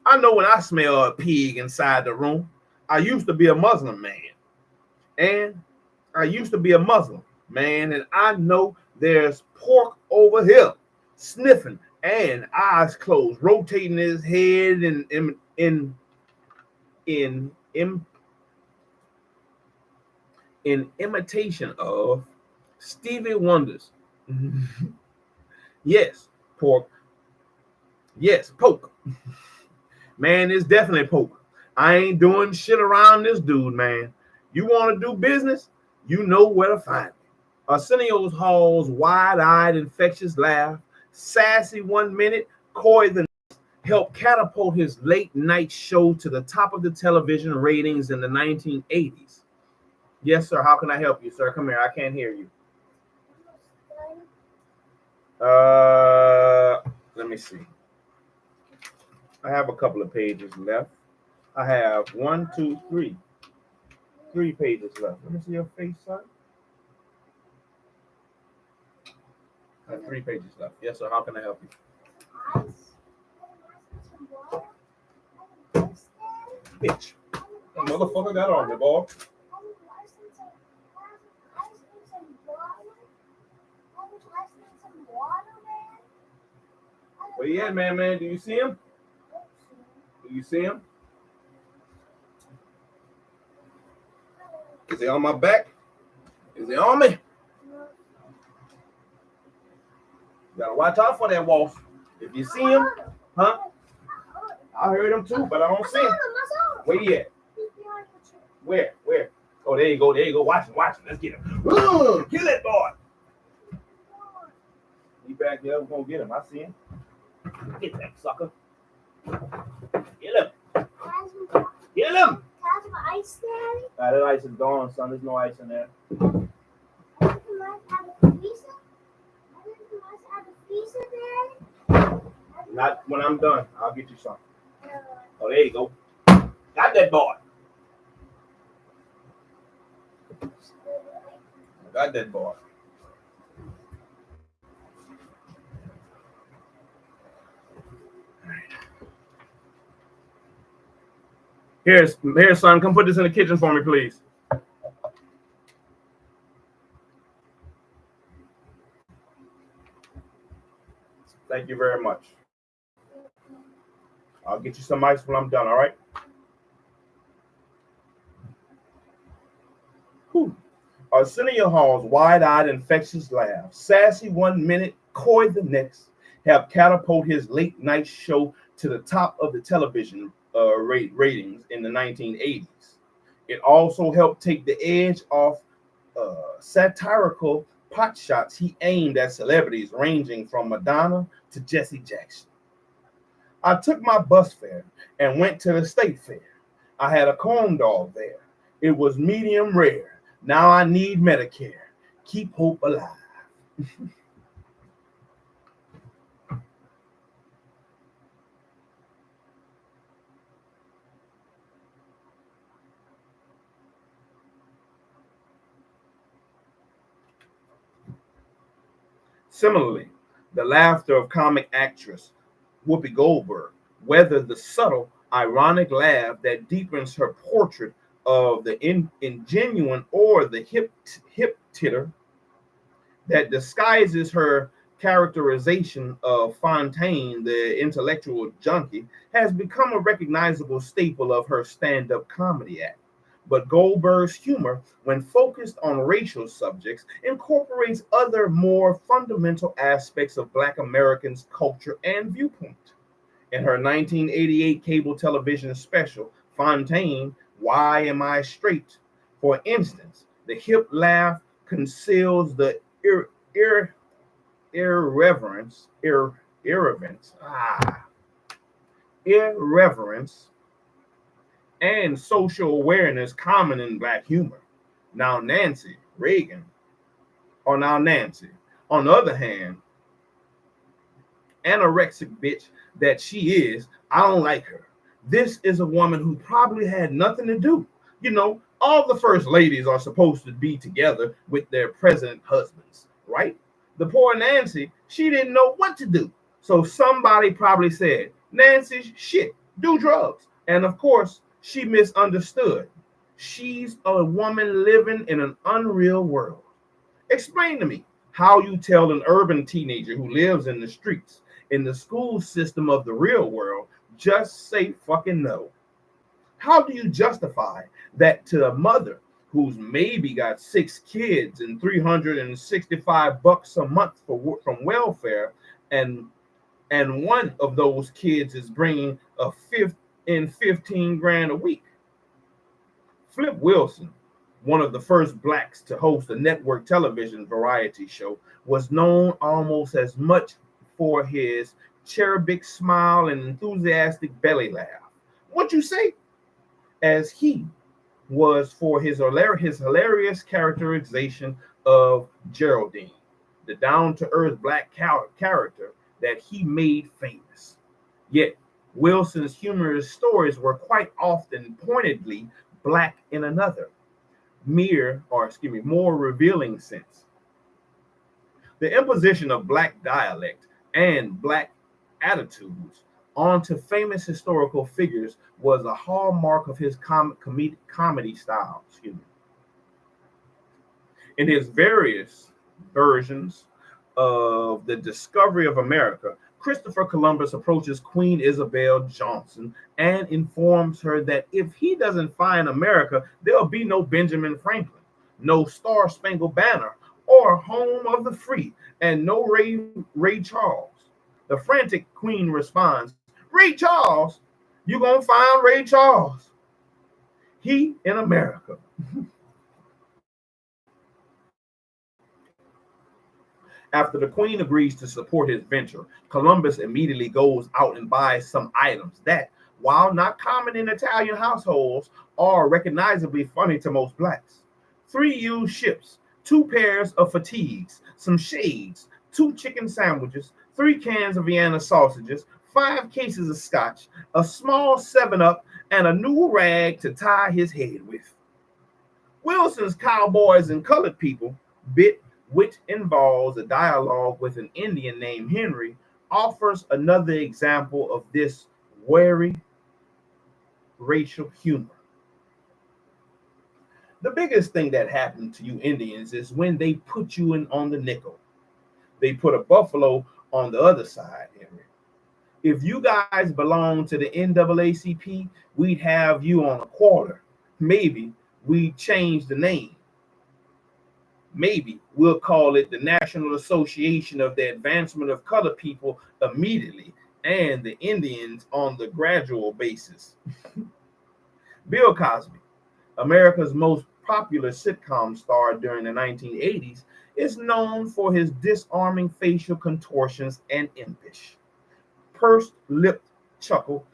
I know when I smell a pig inside the room. I used to be a Muslim man, and I used to be a Muslim man, and I know There's pork over here, sniffing and eyes closed, rotating his head in in, in imitation of Stevie Wonder's. Yes, pork. Yes, poke. Man, it's definitely poke. I ain't doing shit around this dude, man. You want to do business? You know where to find me. Arsenio's Hall's wide-eyed, infectious laugh, sassy 1 minute, coy the next, helped catapult his late-night show to the top of the television ratings in the 1980s. Yes, sir. How can I help you, sir? Come here. I can't hear you. Let me see. I have a couple of pages left. I have 1, 2, 3. 3 pages left. Let me see your face, son. I have 3 pages left. Yes, sir. How can I help you? Bitch. That motherfucker got on me, boy. Where you at, man? Do you see him? Do you see him? Is he on my back? Is he on me? You gotta watch out for that wolf. If you see him, huh? I heard him too, but I don't see him. Where you at? Where? Oh, there you go. Watch him. Let's get him. Ooh, kill that boy. He back there. We're gonna get him. I see him. Get that sucker. Get him. Get him. Ice there? That ice is gone, son. There's no ice in there. Not when I'm done. I'll get you some. Oh, there you go. Got that boy. Got that boy. Here, son. Come put this in the kitchen for me, please. Thank you very much. I'll get you some ice when I'm done, all right? Arsenio Hall's wide-eyed, infectious laugh, sassy 1 minute, coy the next, have catapulted his late-night show to the top of the television ratings in the 1980s. It also helped take the edge off satirical pot shots he aimed at celebrities ranging from Madonna to Jesse Jackson. I took my bus fare and went to the state fair. I had a corn dog there. It was medium rare. Now I need Medicare. Keep hope alive. Similarly, the laughter of comic actress Whoopi Goldberg weathered the subtle, ironic laugh that deepens her portrait of the ingenuine or the hip titter that disguises her characterization of Fontaine, the intellectual junkie, has become a recognizable staple of her stand-up comedy act. But Goldberg's humor, when focused on racial subjects, incorporates other more fundamental aspects of Black Americans' culture and viewpoint. In her 1988 cable television special, Fontaine, Why Am I Straight? For instance, the hip laugh conceals the irreverence and social awareness common in Black humor. Now Nancy. On the other hand, anorexic bitch that she is, I don't like her. This is a woman who probably had nothing to do. You know, all the first ladies are supposed to be together with their present husbands, right? The poor Nancy, she didn't know what to do. So somebody probably said, Nancy, shit, do drugs. And of course, she misunderstood. She's a woman living in an unreal world. Explain to me, How you tell an urban teenager who lives in the streets, in the school system of the real world, just say fucking no? How do you justify that to a mother who's maybe got 6 kids and $365 a month from welfare, and one of those kids is bringing a fifth in 15 grand a week? Flip Wilson, one of the first blacks to host a network television variety show, was known almost as much for his cherubic smile and enthusiastic belly laugh, what you say, as he was for his hilarious characterization of Geraldine, the down-to-earth black character that he made famous. Yet Wilson's humorous stories were quite often pointedly black in another, more revealing sense. The imposition of black dialect and black attitudes onto famous historical figures was a hallmark of his comedy style. In his various versions of the discovery of America, Christopher Columbus approaches Queen Isabel Johnson and informs her that if he doesn't find America, there'll be no Benjamin Franklin, no Star Spangled Banner, or Home of the Free, and no Ray Charles. The frantic Queen responds, "Ray Charles? You gonna find Ray Charles? He in America." After the Queen agrees to support his venture, Columbus immediately goes out and buys some items that, while not common in Italian households, are recognizably funny to most blacks. 3 used ships, 2 pairs of fatigues, some shades, 2 chicken sandwiches, 3 cans of Vienna sausages, 5 cases of scotch, a small 7-Up, and a new rag to tie his head with. Wilson's Cowboys and Colored People bit, which involves a dialogue with an Indian named Henry, offers another example of this wary racial humor. The biggest thing that happened to you Indians is when they put you in on the nickel. They put a buffalo on the other side, Henry. If you guys belong to the NAACP, we'd have you on a quarter. Maybe we'd change the name. Maybe we'll call it the National Association of the Advancement of Colored People immediately, and the Indians on the gradual basis. Bill Cosby, America's most popular sitcom star during the 1980s, is known for his disarming facial contortions and impish, pursed-lipped chuckle,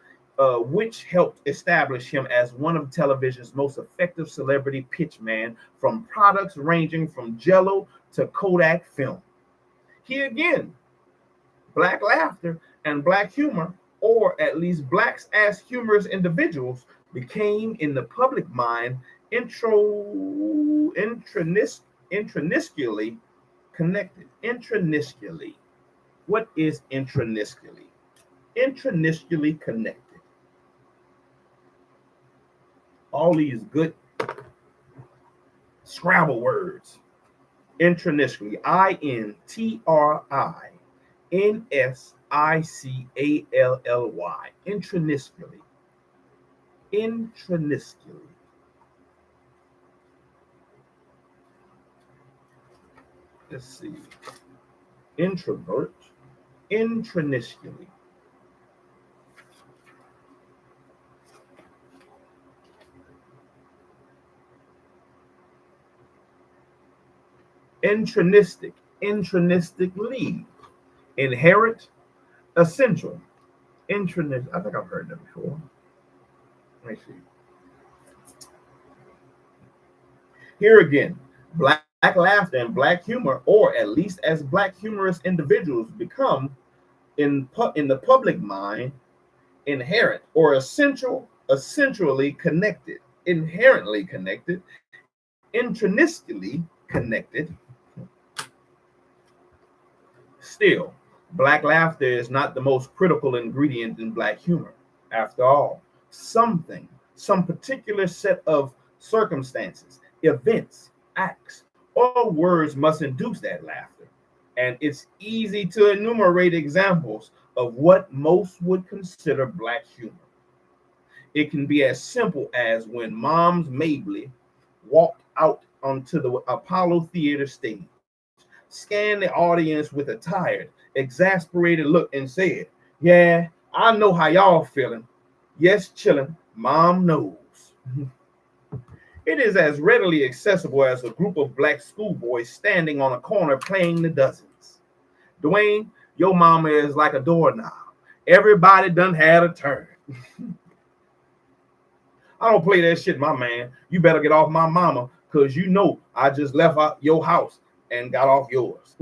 which helped establish him as one of television's most effective celebrity pitchman from products ranging from Jell-O to Kodak film. He again, black laughter and black humor, or at least blacks as humorous individuals, became in the public mind intrinsically connected. Intrinsically. What is intrinsically? Intrinsically connected. All these good Scrabble words. Intrinsically. INTRINSICALLY. Intrinsically. Intrinsically. Let's see. Introvert. Intrinsically. Intrinsically, inherent, essential, intrinsic. I think I've heard that before. Let me see. Here again, black laughter and black humor, or at least as black humorous individuals, become in the public mind inherent or essentially connected, inherently connected, intrinsically connected. Still, black laughter is not the most critical ingredient in black humor. After all, some particular set of circumstances, events, acts, or words must induce that laughter. and it's easy to enumerate examples of what most would consider black humor. It can be as simple as when Mom's Mabley walked out onto the Apollo Theater stage, scanned the audience with a tired, exasperated look, and said, "Yeah, I know how y'all feeling. Yes, chillin'. Mom knows." It is as readily accessible as a group of black schoolboys standing on a corner playing the dozens. Dwayne, your mama is like a doorknob. Everybody done had a turn. I don't play that shit, my man. You better get off my mama, because you know I just left out your house and got off yours.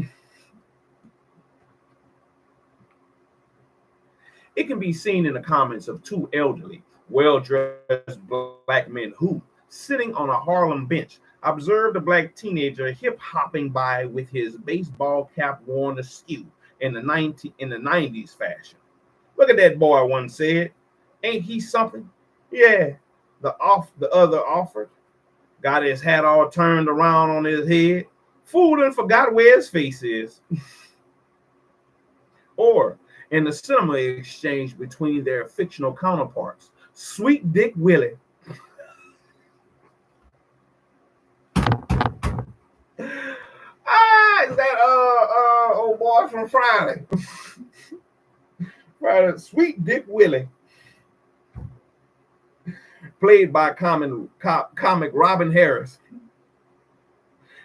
It can be seen in the comments of two elderly, well-dressed black men who, sitting on a Harlem bench, observed a black teenager hip-hopping by with his baseball cap worn askew in the 90s fashion. "Look at that boy," one said. "Ain't he something?" "Yeah," the other offered. "Got his hat all turned around on his head. Fooled and forgot where his face is." Or in the cinema exchange between their fictional counterparts, Sweet Dick Willie. Is that old boy from Friday? Friday, Sweet Dick Willie, played by comic Robin Harris,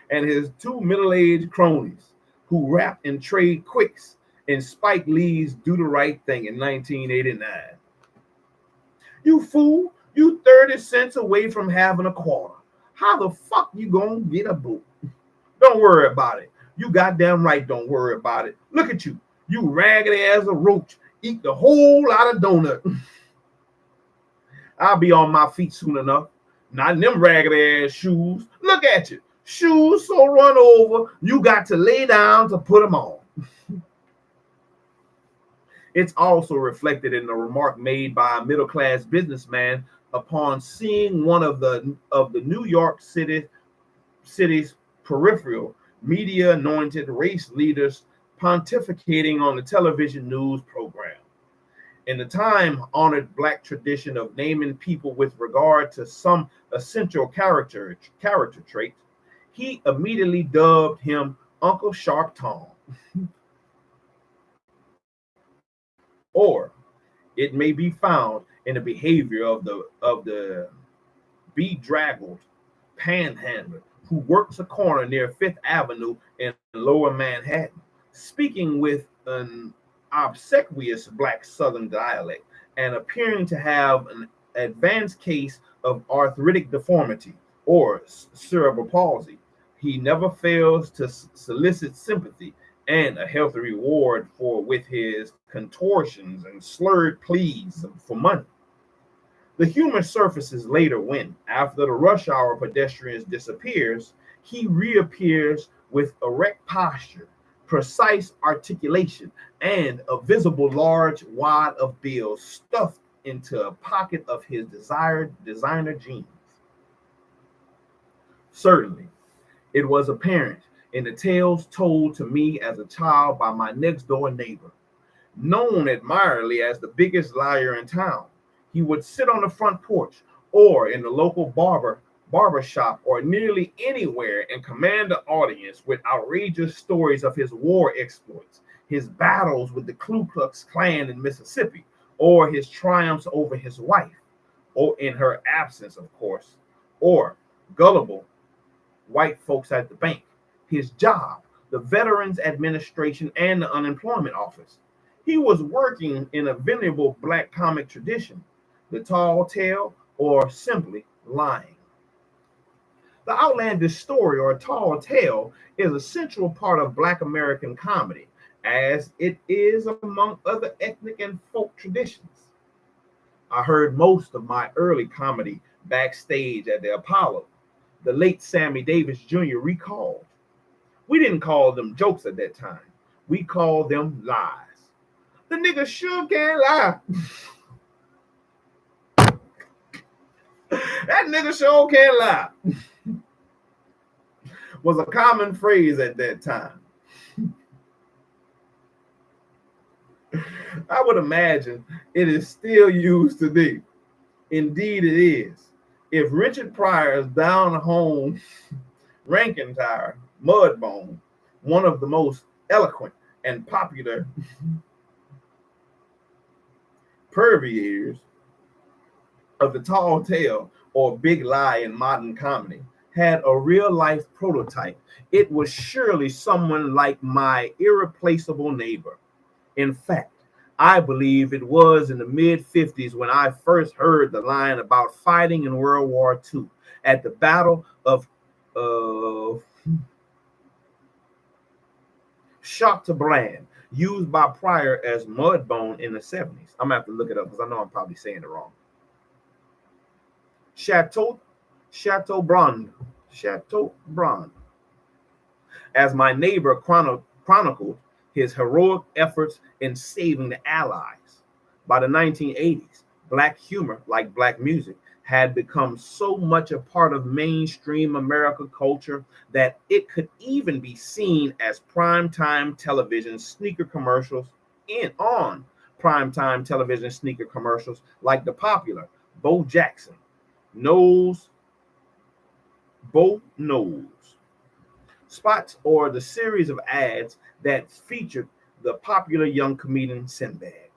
and his two middle-aged cronies who rap and trade quicks in Spike Lee's Do the Right Thing in 1989. "You fool, you 30 cents away from having a quarter. How the fuck you gonna get a boot? Don't worry about it. You goddamn right, don't worry about it. Look at you. You raggedy as a roach. Eat the whole lot of donut. I'll be on my feet soon enough. Not in them raggedy ass shoes. Look at you. Shoes so run over, you got to lay down to put them on." It's also reflected in the remark made by a middle-class businessman upon seeing one of the New York city's peripheral media-anointed race leaders pontificating on the television news program. In the time-honored black tradition of naming people with regard to some essential character trait, he immediately dubbed him Uncle Sharp Tom. Or it may be found in the behavior of the bedraggled panhandler who works a corner near Fifth Avenue in Lower Manhattan, speaking with an obsequious black Southern dialect and appearing to have an advanced case of arthritic deformity or cerebral palsy. He never fails to solicit sympathy and a healthy reward with his contortions and slurred pleas for money. The humor surfaces later when, after the rush hour pedestrians disappears, he reappears with erect posture, precise articulation, and a visible large wad of bills stuffed into a pocket of his desired designer jeans. Certainly, it was apparent in the tales told to me as a child by my next door neighbor, known admiringly as the biggest liar in town. He would sit on the front porch or in the local barber shop or nearly anywhere and command the audience with outrageous stories of his war exploits, his battles with the Ku Klux Klan in Mississippi, or his triumphs over his wife, or in her absence, of course, or gullible white folks at the bank, his job, the Veterans Administration, and the Unemployment Office. He was working in a venerable black comic tradition, the tall tale, or simply lying. The outlandish story or tall tale is a central part of Black American comedy, as it is among other ethnic and folk traditions. I heard most of my early comedy backstage at the Apollo. The late Sammy Davis Jr. recalled. We didn't call them jokes at that time. We called them lies. The nigga sure can't lie. That nigga sure can't lie was a common phrase at that time. I would imagine it is still used today. Indeed, it is. If Richard Pryor's down home Rankin-Tyre Mudbone, one of the most eloquent and popular purveyors of the tall tale or big lie in modern comedy, had a real life prototype, it was surely someone like my irreplaceable neighbor. In fact, I believe it was in the mid 50s when I first heard the line about fighting in World War II at the Battle of Chateaubriand, used by Pryor as Mudbone in the 70s. I'm gonna have to look it up because I know I'm probably saying it wrong. Chateau Chateaubriand. Chateaubriand. As my neighbor chronicled his heroic efforts in saving the Allies. By the 1980s, black humor, like black music, had become so much a part of mainstream American culture that it could even be seen as primetime television sneaker commercials on primetime television sneaker commercials like the popular Bo Jackson Knows Bo Knows spots or the series of ads that featured the popular young comedian Sinbad.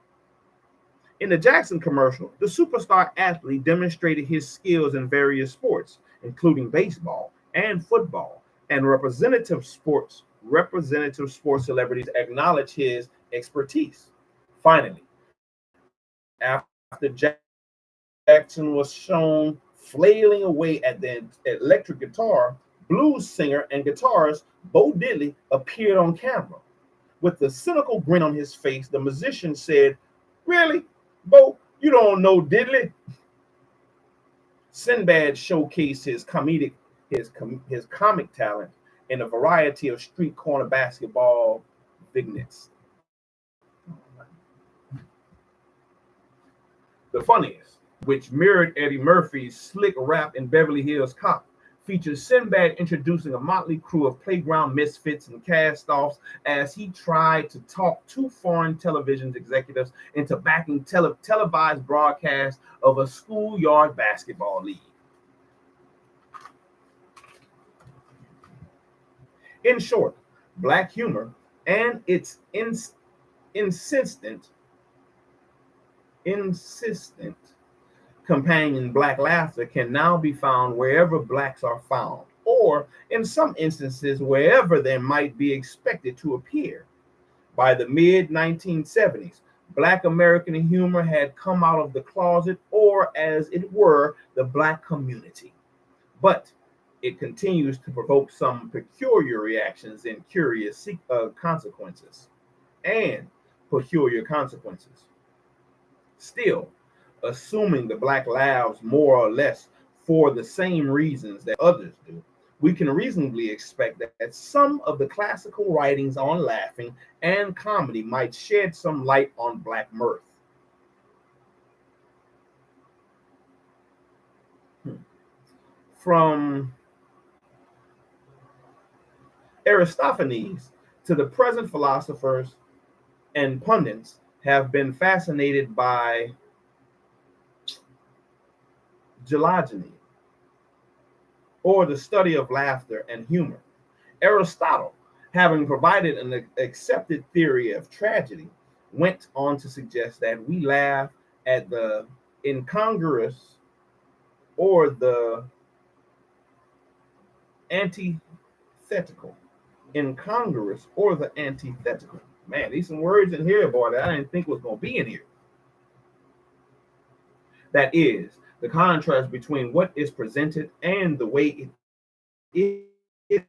In the Jackson commercial, the superstar athlete demonstrated his skills in various sports, including baseball and football, and representative sports celebrities acknowledged his expertise. Finally, after Jackson was shown flailing away at the electric guitar, blues singer and guitarist Bo Diddley appeared on camera. With a cynical grin on his face, the musician said, "Really, Bo, you don't know Diddley?" Sinbad showcased his comic talent in a variety of street corner basketball vignettes. The funniest, which mirrored Eddie Murphy's slick rap in Beverly Hills Cop, features Sinbad introducing a motley crew of playground misfits and cast-offs as he tried to talk two foreign television executives into backing televised broadcasts of a schoolyard basketball league. In short, black humor and its insistent companion black laughter can now be found wherever blacks are found, or in some instances, wherever they might be expected to appear. By the mid 1970s, Black American humor had come out of the closet, or as it were, the Black community. But it continues to provoke some peculiar reactions and curious consequences, and peculiar consequences. Still, assuming the black laughs more or less for the same reasons that others do, we can reasonably expect that some of the classical writings on laughing and comedy might shed some light on black mirth. From Aristophanes to the present, philosophers and pundits have been fascinated by geogeny, or the study of laughter and humor. Aristotle, having provided an accepted theory of tragedy, went on to suggest that we laugh at the incongruous or the antithetical. Incongruous or the antithetical. Man, these some words in here, boy, that I didn't think was going to be in here. That is, the contrast between what is presented and the way it is,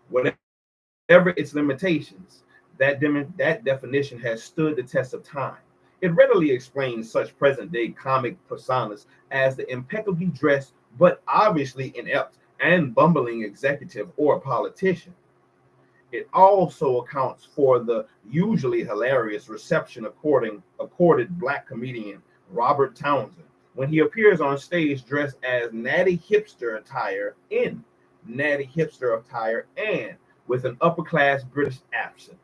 whatever its limitations. That definition has stood the test of time. It readily explains such present-day comic personas as the impeccably dressed but obviously inept and bumbling executive or politician. It also accounts for the usually hilarious reception accorded black comedian Robert Townsend when he appears on stage dressed as natty hipster attire and with an upper class British accent.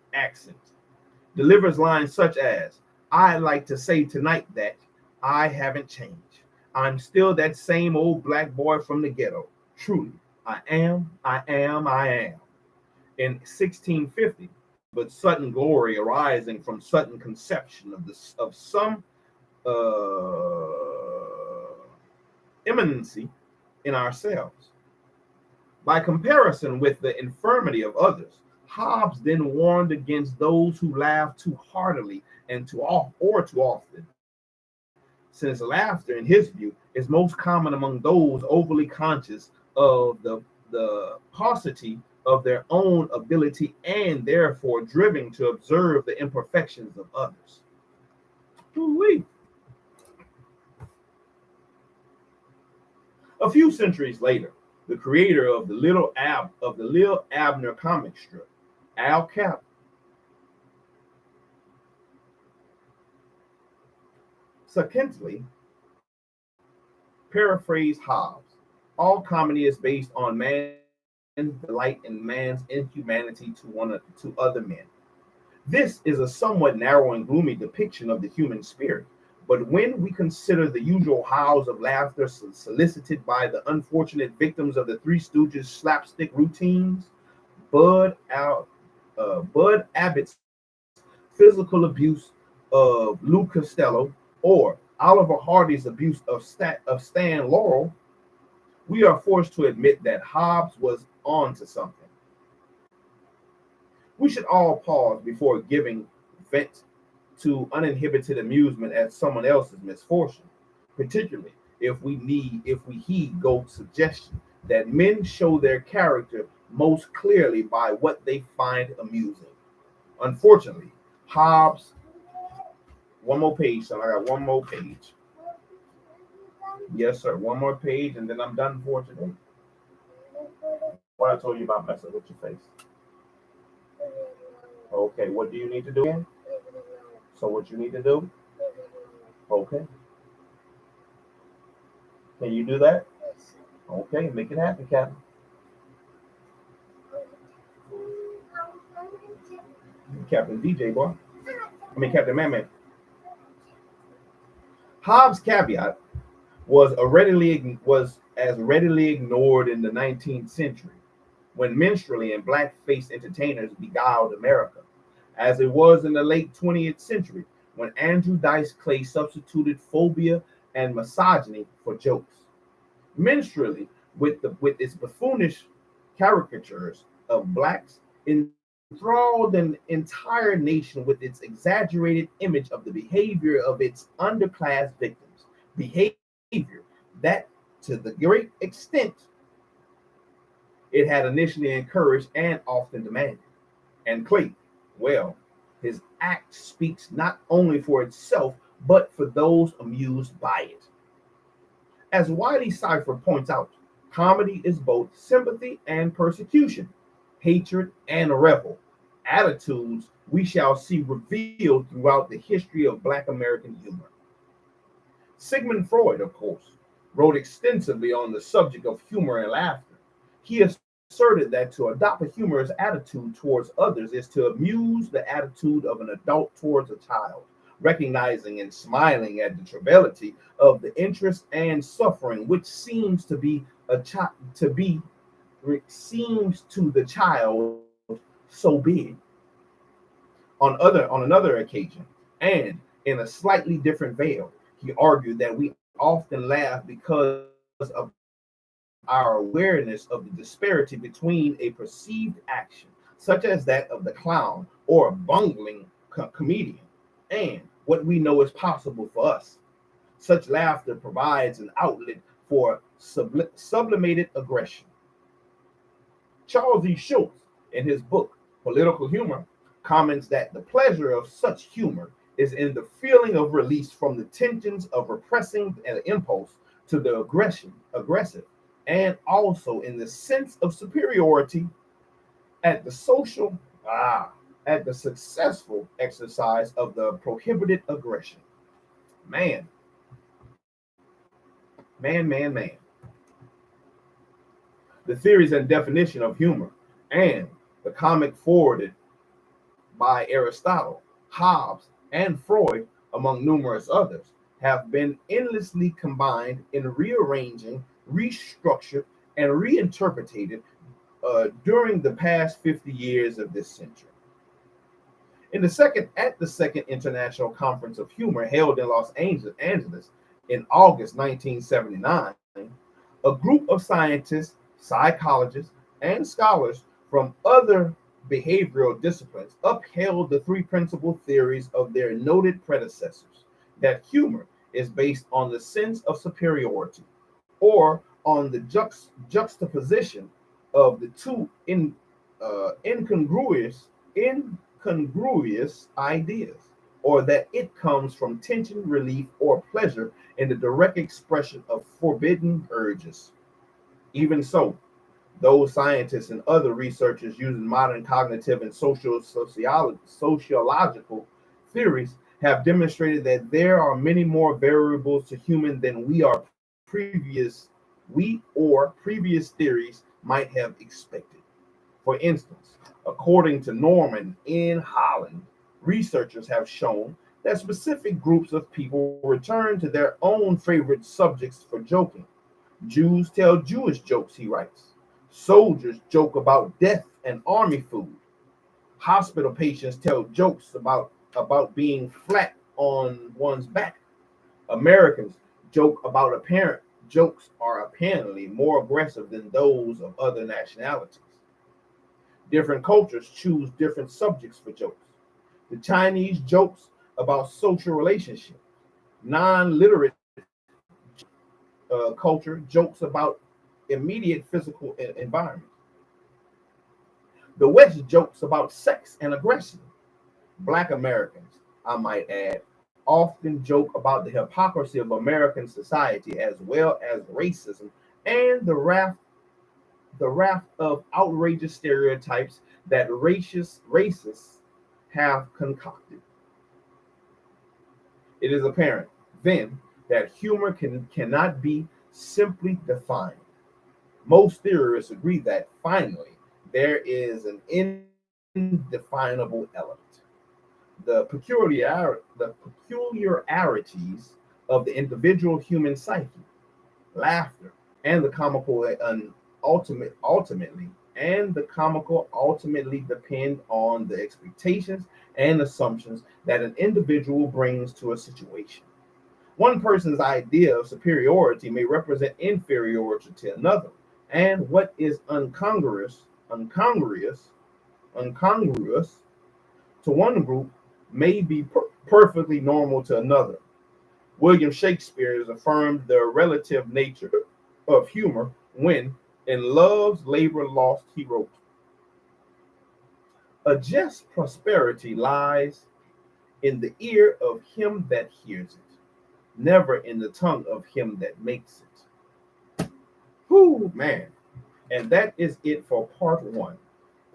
delivers lines such as, "I like to say tonight that I haven't changed. I'm still that same old black boy from the ghetto. Truly, I am, I am, I am." In 1650, but sudden glory arising from sudden conception of some eminency in ourselves. By comparison with the infirmity of others, Hobbes then warned against those who laugh too heartily and too often, since laughter, in his view, is most common among those overly conscious of the paucity of their own ability and therefore driven to observe the imperfections of others. Ooh-wee. A few centuries later, the creator of the Little Abner comic strip, Al Capp, succinctly paraphrased Hobbes: "All comedy is based on man's delight and man's inhumanity to other men." This is a somewhat narrow and gloomy depiction of the human spirit, but when we consider the usual howls of laughter solicited by the unfortunate victims of the Three Stooges slapstick routines, Bud Abbott's physical abuse of Lou Costello, or Oliver Hardy's abuse of Stan Laurel, we are forced to admit that Hobbes was on to something. We should all pause before giving vent to uninhibited amusement at someone else's misfortune, particularly if we heed Gold's suggestion that men show their character most clearly by what they find amusing. Unfortunately, Hobbes, one more page, son. I got one more page. Yes, sir. One more page, and then I'm done for today. What I told you about messing with your face. Okay, what do you need to do again? So what you need to do? Okay. Can you do that? Okay, make it happen, Captain. Captain DJ, boy. Captain Man. Hobbes' caveat was as readily ignored in the 19th century, when minstrelsy and black-faced entertainers beguiled America, as it was in the late 20th century, when Andrew Dice Clay substituted phobia and misogyny for jokes. Minstrelsy, with its buffoonish caricatures of blacks, enthralled an entire nation with its exaggerated image of the behavior of its underclass victims, behavior that, to the great extent it had initially encouraged and often demanded. And Clay, well, his act speaks not only for itself, but for those amused by it. As Wiley Cipher points out, comedy is both sympathy and persecution, hatred and revel, attitudes we shall see revealed throughout the history of Black American humor. Sigmund Freud, of course, wrote extensively on the subject of humor and laughter. He asserted that to adopt a humorous attitude towards others is to amuse the attitude of an adult towards a child, recognizing and smiling at the triviality of the interest and suffering which seems to be seems to the child so big. On another occasion, and in a slightly different veil, he argued that we often laugh because of our awareness of the disparity between a perceived action, such as that of the clown or a bungling comedian, and what we know is possible for us. Such laughter provides an outlet for sublimated aggression. Charles E. Schultz, in his book Political Humor, comments that the pleasure of such humor is in the feeling of release from the tensions of repressing an impulse to the aggressive, and also in the sense of superiority at the successful exercise of the prohibited aggression. Man. The theories and definition of humor and the comic forwarded by Aristotle, Hobbes, and Freud, among numerous others, have been endlessly combined in rearranging, restructured, and reinterpreted during the past 50 years of this century. At the second International Conference of Humor held in Los Angeles in August 1979, a group of scientists, psychologists, and scholars from other behavioral disciplines upheld the three principal theories of their noted predecessors: that humor is based on the sense of superiority, or on the juxtaposition of the two incongruous ideas, or that it comes from tension, relief, or pleasure in the direct expression of forbidden urges. Even so, those scientists and other researchers using modern cognitive and sociological theories have demonstrated that there are many more variables to human than we or previous theories might have expected. For instance, according to Norman in Holland, researchers have shown that specific groups of people return to their own favorite subjects for joking. Jews tell Jewish jokes, he writes. Soldiers joke about death and army food. Hospital patients tell jokes about being flat on one's back. Americans joke about apparent jokes are apparently more aggressive than those of other nationalities. Different cultures choose different subjects for jokes. The Chinese jokes about social relationships. Non-literate culture jokes about immediate physical environment. The West jokes about sex and aggression. Black Americans, I might add, often joke about the hypocrisy of American society, as well as racism and the raft of outrageous stereotypes that racists have concocted. It is apparent, then, that humor cannot be simply defined. Most theorists agree that, finally, there is an indefinable element. The peculiarities of the individual human psyche, laughter, and the comical ultimately depend on the expectations and assumptions that an individual brings to a situation. One person's idea of superiority may represent inferiority to another, and what is incongruous to one group may be perfectly normal to another. William Shakespeare has affirmed the relative nature of humor when, in Love's Labor Lost, he wrote, "A just prosperity lies in the ear of him that hears it, never in the tongue of him that makes it." Whoo, man. And that is it for part one.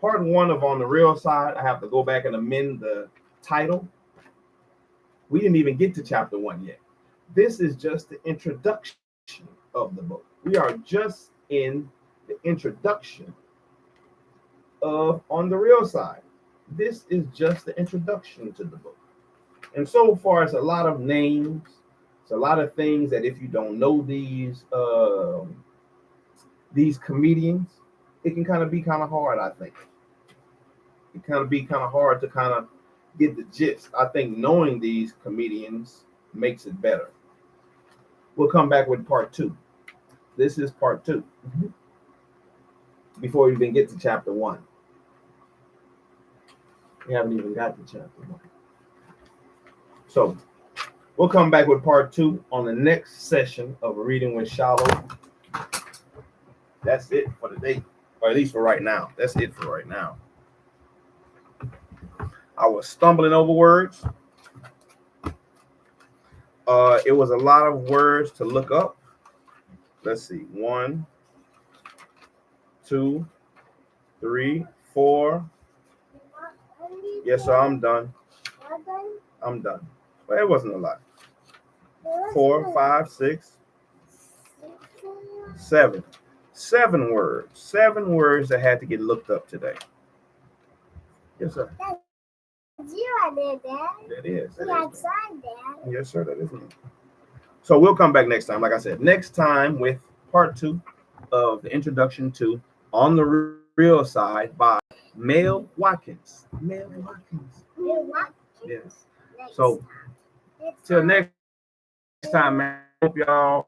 Part one of On the Real Side, I have to go back and amend the title. We didn't even get to chapter one yet. This is just the introduction of the book. We are just in the introduction of On the Real Side. This is just the introduction to the book. And so far, it's a lot of names. It's a lot of things that if you don't know these comedians, it can kind of be kind of hard, I think. It kind of be kind of hard to kind of get the gist. I think knowing these comedians makes it better. We'll come back with part two. This is part two. Before we even get to chapter one. We haven't even got to chapter one. So we'll come back with part two on the next session of Reading with SHILO. That's it for today, or at least for right now. That's it for right now. I was stumbling over words. It was a lot of words to look up. Let's see. 1, 2, 3, 4. Yes, sir, I'm done. I'm done. Well, it wasn't a lot. 4, 5, 6, 7. 7 words. 7 words that had to get looked up today. Yes, sir. You are there, Dad. That is. That We is. outside, Dad. Yes, sir. That is me. So we'll come back next time. Like I said, next time with part 2 of the introduction to On the Real Side by Mel Watkins. Mel Watkins. You want Yes. next So till next time, man. Hope y'all.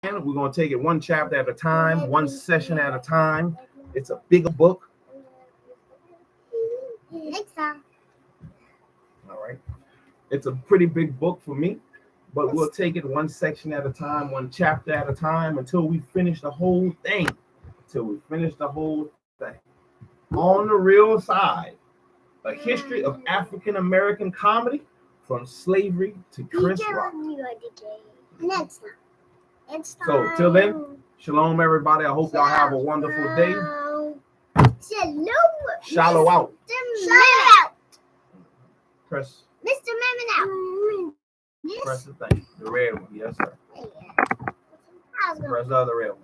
And we're gonna take it one chapter at a time, one session at a time. It's a bigger book. Next time. All right. It's a pretty big book for me, but we'll take it one section at a time, one chapter at a time until we finish the whole thing. Till we finish the whole thing. On the Real Side, a history of African American comedy from slavery to Chris Rock. Next time. Next time. So till then, shalom everybody. I hope y'all have a wonderful day. Shalom. Shallow out. Shallow out. Press Mr. Mammon out. press the thing. The red one, yes sir. Yeah. Press the other red one.